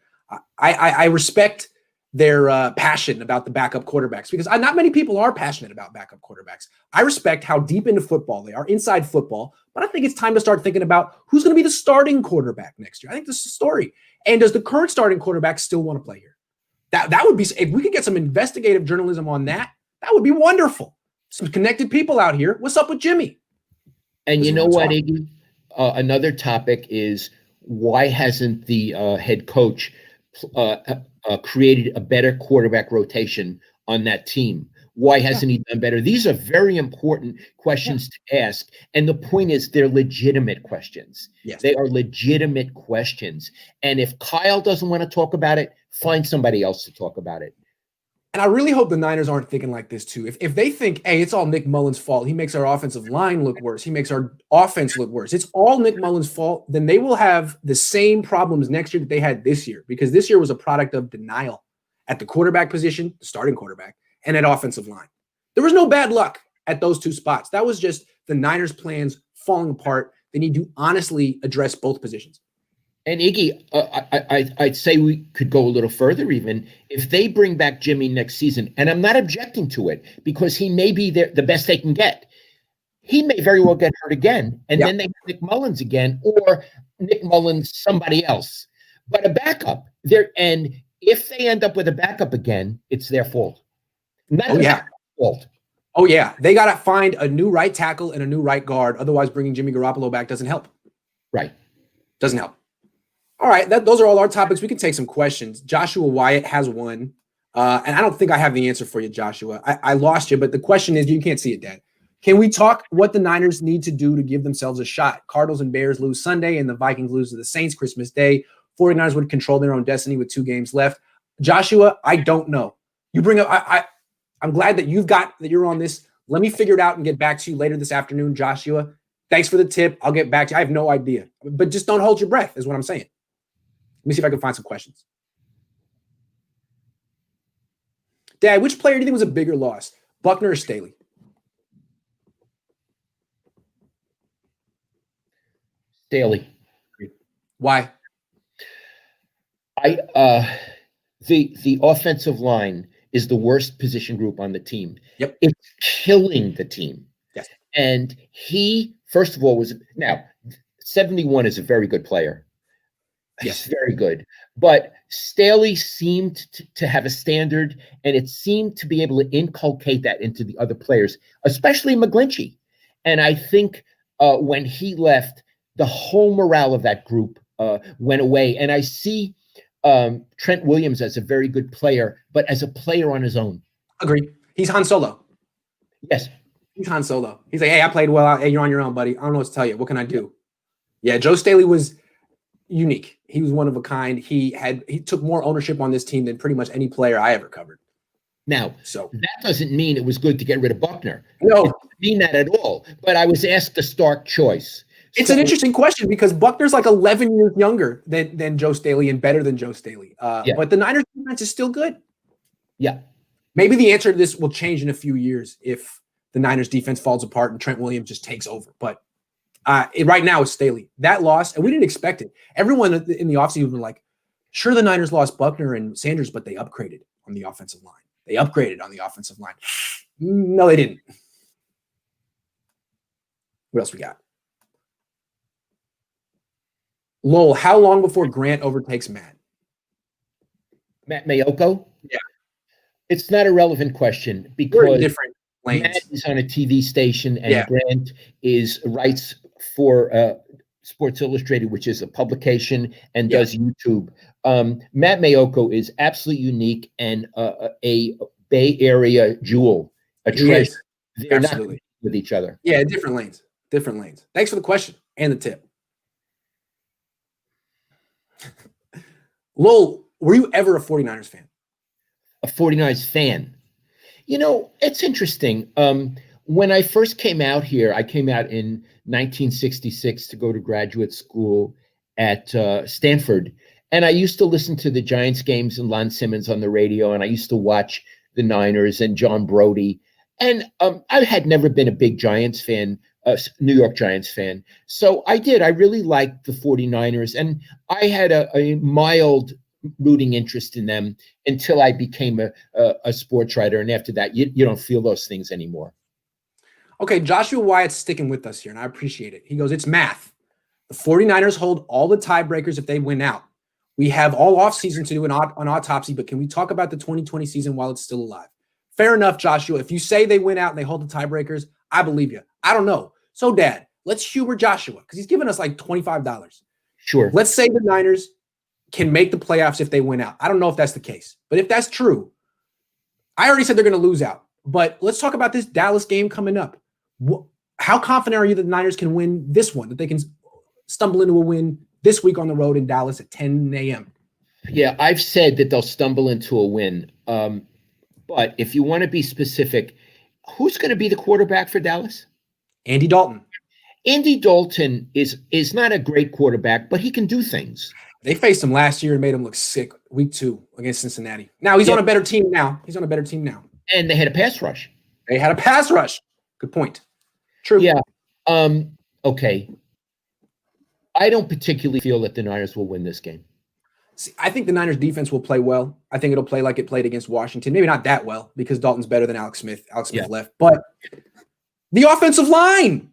Speaker 1: I respect their passion about the backup quarterbacks, because not many people are passionate about backup quarterbacks. I respect how deep into football they are, inside football, but I think it's time to start thinking about who's going to be the starting quarterback next year. I think this is the story. And does the current starting quarterback still want to play here? That would be, if we could get some investigative journalism on that, that would be wonderful. Some connected people out here. What's up with Jimmy?
Speaker 2: And you know what, Iggy? Another topic is, why hasn't the head coach created a better quarterback rotation on that team? Why hasn't he done better? These are very important questions to ask. And the point is, they're legitimate questions.
Speaker 1: Yes.
Speaker 2: They are legitimate questions. And if Kyle doesn't want to talk about it, find somebody else to talk about it.
Speaker 1: And I really hope the Niners aren't thinking like this too. If they think, hey, it's all Nick Mullins' fault, he makes our offensive line look worse, he makes our offense look worse, it's all Nick Mullins' fault, then they will have the same problems next year that they had this year, because this year was a product of denial at the quarterback position, the starting quarterback, and at offensive line. There was no bad luck at those two spots. That was just the Niners' plans falling apart. They need to honestly address both positions.
Speaker 2: And Iggy, I'd say we could go a little further even. If they bring back Jimmy next season, and I'm not objecting to it, because he may be the best they can get. He may very well get hurt again, and then they have Nick Mullins again, or Nick Mullins somebody else. but a backup there. And if they end up with a backup again, it's their fault. Not
Speaker 1: Oh,
Speaker 2: the
Speaker 1: yeah.
Speaker 2: backup's fault.
Speaker 1: Oh, yeah. They got to find a new right tackle and a new right guard. Otherwise, bringing Jimmy Garoppolo back doesn't help.
Speaker 2: Right.
Speaker 1: Doesn't help. All right. Those are all our topics. We can take some questions. Joshua Wyatt has one. And I don't think I have the answer for you, Joshua. I lost you, but the question is, you can't see it, Dad. Can we talk what the Niners need to do to give themselves a shot? Cardinals and Bears lose Sunday, and the Vikings lose to the Saints Christmas Day. 49ers would control their own destiny with 2 games left. Joshua, I don't know. You bring up I'm glad that you're on this. Let me figure it out and get back to you later this afternoon, Joshua. Thanks for the tip. I'll get back to you. I have no idea. But just don't hold your breath, is what I'm saying. Let me see if I can find some questions. Dad, which player do you think was a bigger loss, Buckner or Staley?
Speaker 2: Staley.
Speaker 1: Why?
Speaker 2: The offensive line is the worst position group on the team.
Speaker 1: Yep.
Speaker 2: It's killing the team.
Speaker 1: Yes.
Speaker 2: And he, first of all, 71 is a very good player.
Speaker 1: Yes.
Speaker 2: He's very good. But Staley seemed to have a standard, and it seemed to be able to inculcate that into the other players, especially McGlinchey. And I think when he left, the whole morale of that group went away. And I see Trent Williams as a very good player, but as a player on his own.
Speaker 1: Agree. He's Han Solo.
Speaker 2: Yes.
Speaker 1: He's Han Solo. He's like, hey, I played well. Hey, you're on your own, buddy. I don't know what to tell you. What can I do? Yeah, Joe Staley was unique. He was one of a kind. He took more ownership on this team than pretty much any player I ever covered.
Speaker 2: Now,
Speaker 1: so
Speaker 2: that doesn't mean it was good to get rid of Buckner.
Speaker 1: No.
Speaker 2: It doesn't mean that at all. But I was asked a stark choice.
Speaker 1: It's an interesting question because Buckner's like 11 years younger than Joe Staley and better than Joe Staley. But the Niners defense is still good.
Speaker 2: Yeah.
Speaker 1: Maybe the answer to this will change in a few years if the Niners defense falls apart and Trent Williams just takes over. But right now it's Staley. That loss, and we didn't expect it. Everyone in the offseason was like, sure, the Niners lost Buckner and Sanders, but they upgraded on the offensive line. No, they didn't. What else we got? Lowell, how long before Grant overtakes Matt?
Speaker 2: Matt Mayoko?
Speaker 1: Yeah.
Speaker 2: It's not a relevant question because
Speaker 1: we're in different lanes.
Speaker 2: Matt is on a TV station and Grant writes for Sports Illustrated, which is a publication, and does YouTube. Matt Mayoko is absolutely unique and a Bay Area jewel, a treasure. They're
Speaker 1: absolutely
Speaker 2: not with each other.
Speaker 1: Yeah, different lanes. Thanks for the question and the tip. Lowell, were you ever a 49ers fan?
Speaker 2: A 49ers fan. You know, it's interesting. When I first came out here, I came out in 1966 to go to graduate school at Stanford. And I used to listen to the Giants games and Lon Simmons on the radio. And I used to watch the Niners and John Brody. And I had never been a big Giants fan, New York Giants fan. So I did. I really liked the 49ers. And I had a mild rooting interest in them until I became a sports writer. And after that, you don't feel those things anymore.
Speaker 1: Okay, Joshua Wyatt's sticking with us here, and I appreciate it. He goes, it's math. The 49ers hold all the tiebreakers if they win out. We have all offseason to do an autopsy, but can we talk about the 2020 season while it's still alive? Fair enough, Joshua. If you say they win out and they hold the tiebreakers, I believe you. I don't know. So, Dad, let's humor Joshua because he's giving us like $25.
Speaker 2: Sure.
Speaker 1: Let's say the Niners can make the playoffs if they win out. I don't know if that's the case, but if that's true, I already said they're going to lose out. But let's talk about this Dallas game coming up. How confident are you that the Niners can win this one, that they can stumble into a win this week on the road in Dallas at 10 a.m.?
Speaker 2: Yeah, I've said that they'll stumble into a win. But if you want to be specific, who's going to be the quarterback for Dallas?
Speaker 1: Andy Dalton.
Speaker 2: Andy Dalton is not a great quarterback, but he can do things.
Speaker 1: They faced him last year and made him look sick week 2 against Cincinnati. Now he's on a better team now.
Speaker 2: And they had a pass rush.
Speaker 1: Good point. True.
Speaker 2: Yeah. Okay. I don't particularly feel that the Niners will win this game.
Speaker 1: See, I think the Niners defense will play well. I think it'll play like it played against Washington. Maybe not that well because Dalton's better than Alex Smith. Alex Smith left. But the offensive line.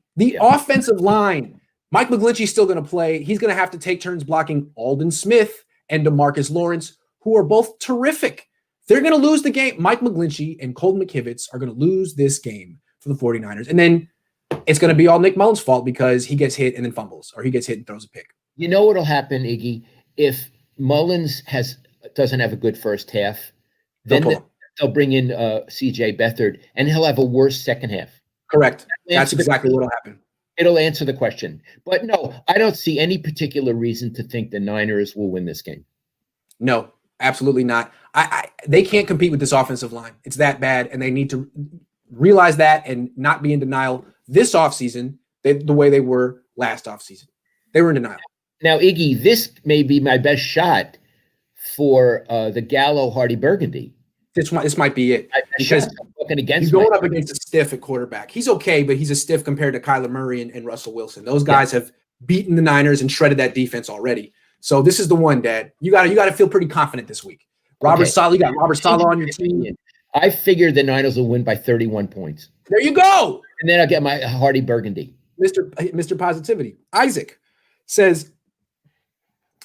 Speaker 1: Mike McGlinchey's still going to play. He's going to have to take turns blocking Aldon Smith and DeMarcus Lawrence, who are both terrific. They're going to lose the game. Mike McGlinchey and Colton McKivitz are going to lose this game for the 49ers. And then it's going to be all Nick Mullins' fault because he gets hit and then fumbles, or he gets hit and throws a pick.
Speaker 2: You know what'll happen, Iggy? If Mullins doesn't have a good first half, then they'll bring in C.J. Beathard, and he'll have a worse second half.
Speaker 1: Correct. That's exactly what'll happen.
Speaker 2: It'll answer the question. But no, I don't see any particular reason to think the Niners will win this game.
Speaker 1: No, absolutely not. They can't compete with this offensive line. It's that bad, and they need to realize that and not be in denial this offseason the way they were last offseason. They were in denial.
Speaker 2: Now, Iggy, this may be my best shot for the Gallo Hardy Burgundy.
Speaker 1: This might be it. Because he's going up against a stiff at quarterback. He's okay, but he's a stiff compared to Kyler Murray and Russell Wilson. Those guys have beaten the Niners and shredded that defense already. So this is the one, Dad. You got to feel pretty confident this week. Robert Saleh, you got Robert Saleh on your team.
Speaker 2: I figure the Niners will win by 31 points.
Speaker 1: There you go.
Speaker 2: And then I'll get my Hardy Burgundy.
Speaker 1: Mr. Positivity. Isaac says,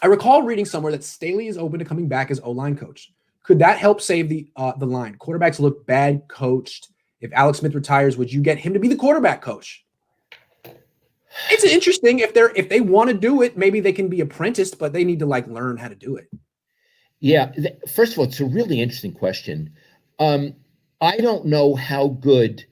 Speaker 1: I recall reading somewhere that Staley is open to coming back as O-line coach. Could that help save the line? Quarterbacks look bad coached. If Alex Smith retires, would you get him to be the quarterback coach? It's interesting. If they want to do it, maybe they can be apprenticed, but they need to learn how to do it.
Speaker 2: Yeah. First of all, it's a really interesting question. I don't know how good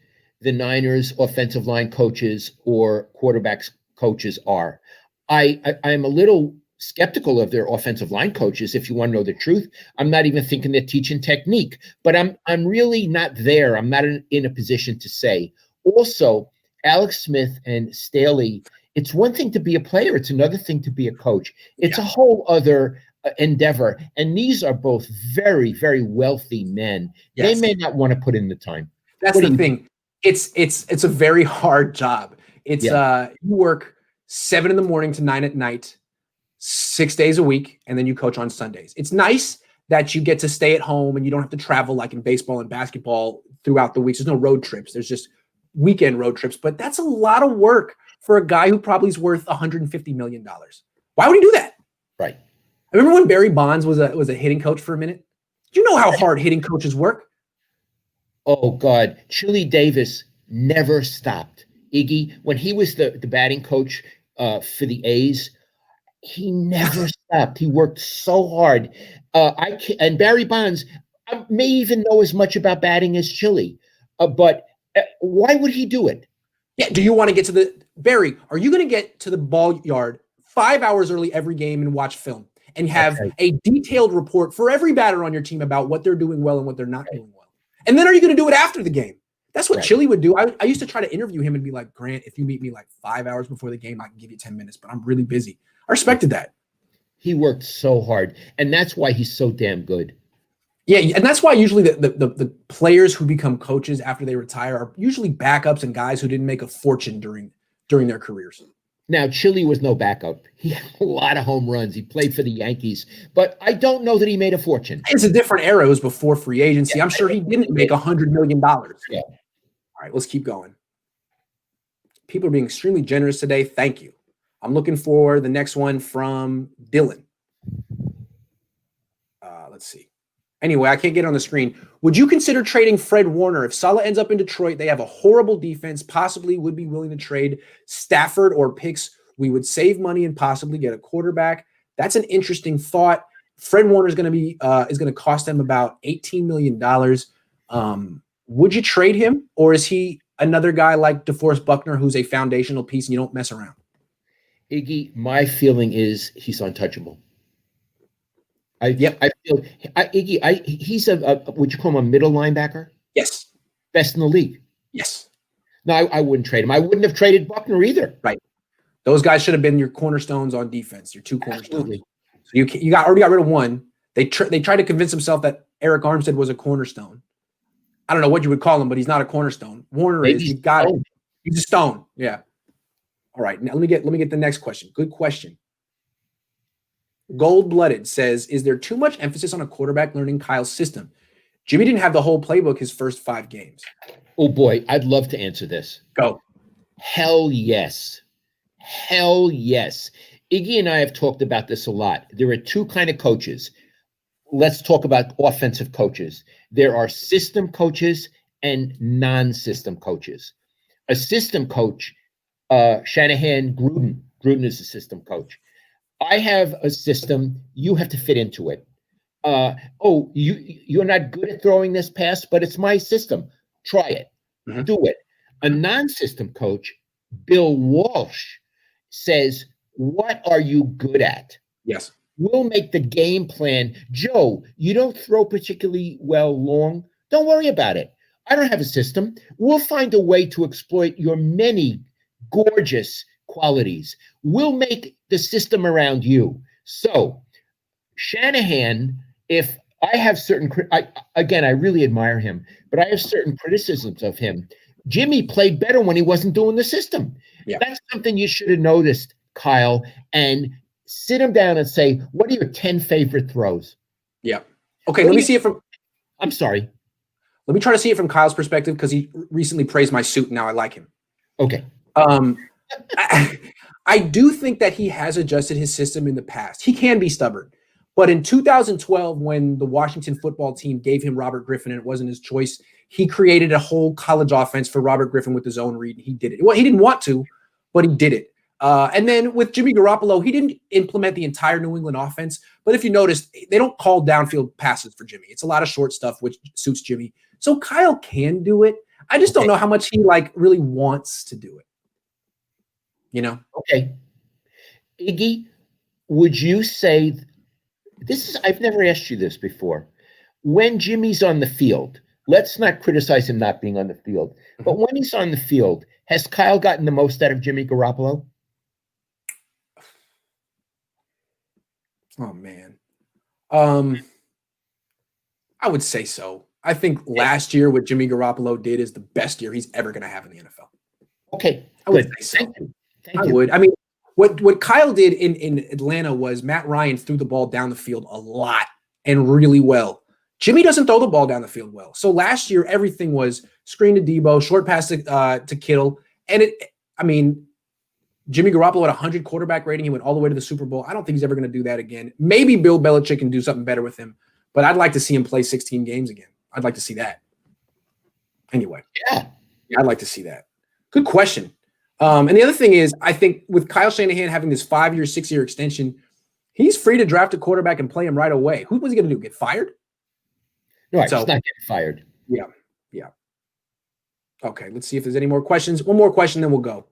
Speaker 2: the Niners offensive line coaches or quarterbacks coaches are. I'm a little skeptical of their offensive line coaches. If you want to know the truth, I'm not even thinking they're teaching technique, but I'm really not there. I'm not in a position to say. Also, Alex Smith and Staley, it's one thing to be a player. It's another thing to be a coach. It's a whole other endeavor. And these are both very, very wealthy men. Yes. They may not want to put in the time.
Speaker 1: That's the thing. It's a very hard job. It's you work 7 a.m. to 9 p.m, 6 days a week, and then you coach on Sundays. It's nice that you get to stay at home and you don't have to travel like in baseball and basketball throughout the week. There's no road trips. There's just weekend road trips, but that's a lot of work for a guy who probably is worth $150 million. Why would he do that?
Speaker 2: Right.
Speaker 1: I remember when Barry Bonds was a hitting coach for a minute. Do you know how hard hitting coaches work?
Speaker 2: Oh, God. Chili Davis never stopped. Iggy, when he was the batting coach for the A's, he never stopped. He worked so hard. And Barry Bonds, I may even know as much about batting as Chili, but why would he do it?
Speaker 1: Yeah. Do you want to get to Barry, are you going to get to the ball yard 5 hours early every game and watch film and have a detailed report for every batter on your team about what they're doing well and what they're not doing well? And then are you going to do it after the game? That's what Chili would do. I used to try to interview him and be like, Grant, if you meet me 5 hours before the game, I can give you 10 minutes, but I'm really busy. I respected that.
Speaker 2: He worked so hard, and that's why he's so damn good.
Speaker 1: Yeah, and that's why usually the players who become coaches after they retire are usually backups and guys who didn't make a fortune during their careers.
Speaker 2: Now, Chili was no backup. He had a lot of home runs. He played for the Yankees, but I don't know that he made a fortune.
Speaker 1: It's a different era. It was before free agency. I'm sure he didn't make $100 million. Yeah. All right, let's keep going. People are being extremely generous today. Thank you. I'm looking for the next one from Dylan. Let's see. Anyway, I can't get it on the screen. Would you consider trading Fred Warner? If Saleh ends up in Detroit, they have a horrible defense, possibly would be willing to trade Stafford or picks. We would save money and possibly get a quarterback. That's an interesting thought. Fred Warner is going to cost them about $18 million. Would you trade him, or is he another guy like DeForest Buckner who's a foundational piece and you don't mess around?
Speaker 2: Iggy, my feeling is he's untouchable. I feel Iggy. He's would you call him a middle linebacker?
Speaker 1: Yes.
Speaker 2: Best in the league.
Speaker 1: Yes.
Speaker 2: No, I wouldn't trade him. I wouldn't have traded Buckner either.
Speaker 1: Right. Those guys should have been your cornerstones on defense. Your two cornerstones.
Speaker 2: Absolutely.
Speaker 1: So you already got rid of one. They tried to convince himself that Eric Armstead was a cornerstone. I don't know what you would call him, but he's not a cornerstone. Warner is. You got it. He's a stone. Yeah. All right. Now let me get the next question. Good question. Gold-blooded says, is there too much emphasis on a quarterback learning Kyle's system? Jimmy didn't have the whole playbook his first 5 games.
Speaker 2: Oh, boy. I'd love to answer this.
Speaker 1: Go.
Speaker 2: Hell yes. Hell yes. Iggy and I have talked about this a lot. There are two kind of coaches. Let's talk about offensive coaches. There are system coaches and non-system coaches. A system coach, Shanahan, Gruden is a system coach. I have a system. You have to fit into it. You're not good at throwing this pass, but it's my system. Try it.
Speaker 1: Mhm.
Speaker 2: Do it. A non-system coach, Bill Walsh, says, what are you good at?
Speaker 1: Yes.
Speaker 2: We'll make the game plan. Joe, you don't throw particularly well long. Don't worry about it. I don't have a system. We'll find a way to exploit your many gorgeous qualities. We'll make the system around you. So, Shanahan, if I have certain, I really admire him, but I have certain criticisms of him. Jimmy played better when he wasn't doing the system.
Speaker 1: Yeah.
Speaker 2: That's something you should have noticed, Kyle, and sit him down and say, what are your 10 favorite throws?
Speaker 1: Yeah. Okay, let me see it from.
Speaker 2: I'm sorry.
Speaker 1: Let me try to see it from Kyle's perspective because he recently praised my suit and now I like him.
Speaker 2: Okay.
Speaker 1: I do think that he has adjusted his system in the past. He can be stubborn. But in 2012, when the Washington football team gave him Robert Griffin and it wasn't his choice, he created a whole college offense for Robert Griffin with his own read. And he did it. Well, he didn't want to, but he did it. And then with Jimmy Garoppolo, he didn't implement the entire New England offense. But if you notice, they don't call downfield passes for Jimmy. It's a lot of short stuff, which suits Jimmy. So Kyle can do it. I just don't know how much he really wants to do it. You know?
Speaker 2: Okay. Iggy, would you say I've never asked you this before. When Jimmy's on the field, let's not criticize him not being on the field, but when he's on the field, has Kyle gotten the most out of Jimmy Garoppolo?
Speaker 1: Oh, man. I would say so. I think last year what Jimmy Garoppolo did is the best year he's ever going to have in the NFL.
Speaker 2: Okay,
Speaker 1: I would say so.
Speaker 2: Thank you.
Speaker 1: I would. I mean, what Kyle did in Atlanta was Matt Ryan threw the ball down the field a lot and really well. Jimmy doesn't throw the ball down the field well. So last year, everything was screen to Debo, short pass to Kittle. And Jimmy Garoppolo had 100 quarterback rating. He went all the way to the Super Bowl. I don't think he's ever going to do that again. Maybe Bill Belichick can do something better with him, but I'd like to see him play 16 games again. I'd like to see that. Anyway.
Speaker 2: Yeah,
Speaker 1: I'd like to see that. Good question. And the other thing is, I think with Kyle Shanahan having this 5-year, 6-year extension, he's free to draft a quarterback and play him right away. Who was he going to do? Get fired?
Speaker 2: No, he's not getting fired.
Speaker 1: Yeah. Okay, let's see if there's any more questions. One more question, then we'll go.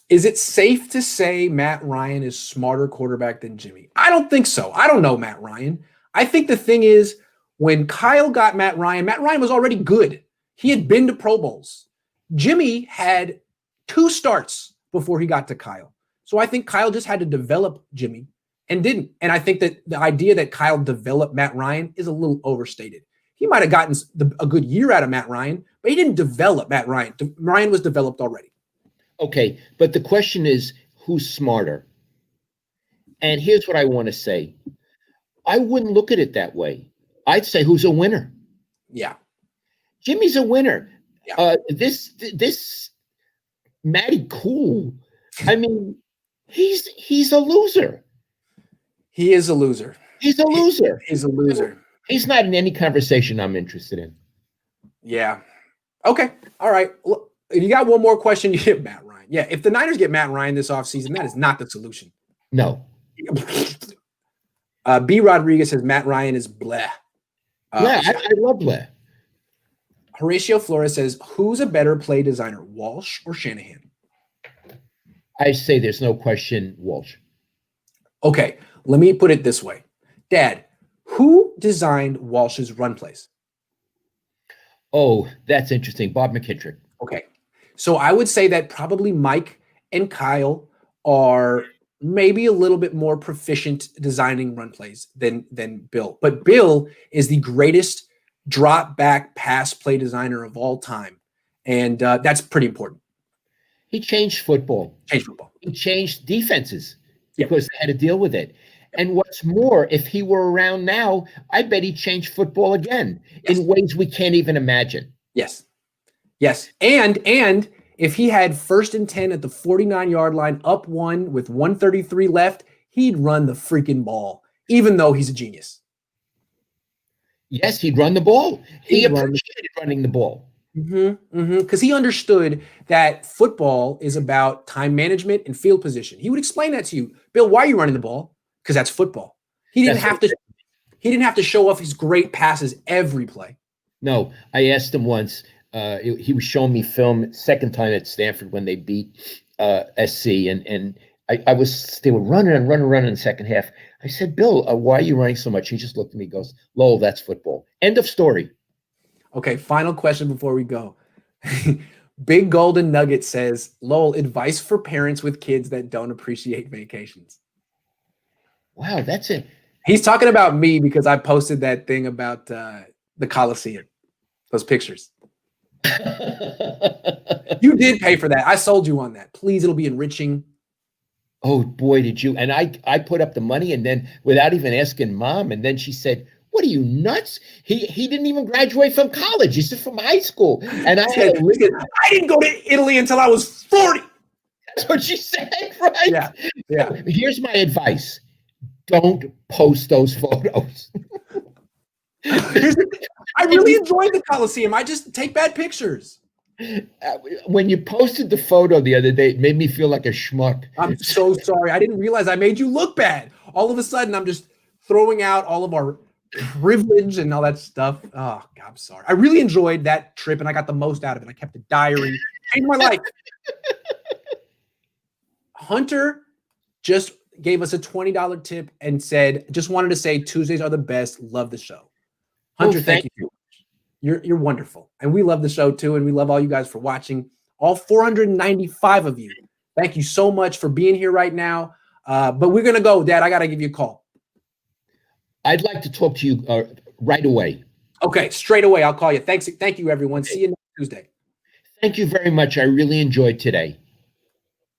Speaker 1: Is it safe to say Matt Ryan is smarter quarterback than Jimmy? I don't think so. I don't know Matt Ryan. I think the thing is, when Kyle got Matt Ryan was already good. He had been to Pro Bowls. Jimmy had 2 starts before he got to Kyle. So I think Kyle just had to develop Jimmy and didn't. And I think that the idea that Kyle developed Matt Ryan is a little overstated. He might have gotten a good year out of Matt Ryan, but he didn't develop Matt Ryan. Ryan was developed already.
Speaker 2: Okay, but the question is, who's smarter? And here's what I want to say. I wouldn't look at it that way. I'd say who's a winner.
Speaker 1: Yeah.
Speaker 2: Jimmy's a winner.
Speaker 1: Yeah.
Speaker 2: This Matty Cool, I mean, he's a loser.
Speaker 1: He is a loser.
Speaker 2: He's a loser.
Speaker 1: He's a loser.
Speaker 2: He's not in any conversation I'm interested in.
Speaker 1: Yeah. Okay. All right. Well, if you got one more question, you get Matt Ryan. Yeah. If the Niners get Matt Ryan this offseason, that is not the solution.
Speaker 2: No.
Speaker 1: B. Rodriguez says Matt Ryan is bleh.
Speaker 2: I love bleh.
Speaker 1: Horatio Flores says, who's a better play designer, Walsh or Shanahan?
Speaker 2: I say there's no question, Walsh.
Speaker 1: Okay, let me put it this way. Dad, who designed Walsh's run plays?
Speaker 2: Oh, that's interesting. Bob McKittrick.
Speaker 1: Okay, so I would say that probably Mike and Kyle are maybe a little bit more proficient designing run plays than Bill. But Bill is the greatest drop back pass play designer of all time. And that's pretty important.
Speaker 2: He changed football. He changed defenses because they had to deal with it. And what's more, if he were around now, I bet he'd change football again in ways we can't even imagine.
Speaker 1: Yes. And If he had 1st and 10 at the 49-yard line, up 1 with 133 left, he'd run the freaking ball, even though he's a genius.
Speaker 2: Yes, he'd run the ball. He
Speaker 1: He'd run
Speaker 2: appreciated running the ball.
Speaker 1: Because he understood that football is about time management and field position. He would explain that to you. Bill, why are you running the ball? Because that's football. He didn't have to show off his great passes every play.
Speaker 2: No, I asked him once. He was showing me film second time at Stanford when they beat SC, and they were running in the second half. I said, Bill, why are you running so much? He just looked at me and goes, Lowell, that's football. End of story.
Speaker 1: Okay, final question before we go. Big Golden Nugget says, Lowell, advice for parents with kids that don't appreciate vacations.
Speaker 2: Wow, that's it.
Speaker 1: He's talking about me because I posted that thing about the Coliseum, those pictures. You did pay for that. I sold you on that. Please, it'll be enriching.
Speaker 2: Oh, boy, did you. And I put up the money, and then without even asking Mom, and then she said, what are you, nuts? He didn't even graduate from college. He's just from high school. And I
Speaker 1: didn't go to Italy until I was 40.
Speaker 2: That's what she said, right?
Speaker 1: Yeah.
Speaker 2: Here's my advice. Don't post those photos.
Speaker 1: I really enjoyed the Coliseum. I just take bad pictures.
Speaker 2: When you posted the photo the other day, it made me feel like a schmuck.
Speaker 1: I'm so sorry. I didn't realize I made you look bad. All of a sudden, I'm just throwing out all of our privilege and all that stuff. Oh, God, I'm sorry. I really enjoyed that trip, and I got the most out of it. I kept a diary. Changed my life. Hunter just gave us a $20 tip and said, just wanted to say Tuesdays are the best. Love the show. Hunter, thank you. You're wonderful. And we love the show too. And we love all you guys for watching. All 495 of you. Thank you so much for being here right now. But we're going to go, Dad. I got to give you a call.
Speaker 2: I'd like to talk to you right away.
Speaker 1: Okay, straight away. I'll call you. Thank you, everyone. See you next Tuesday.
Speaker 2: Thank you very much. I really enjoyed today.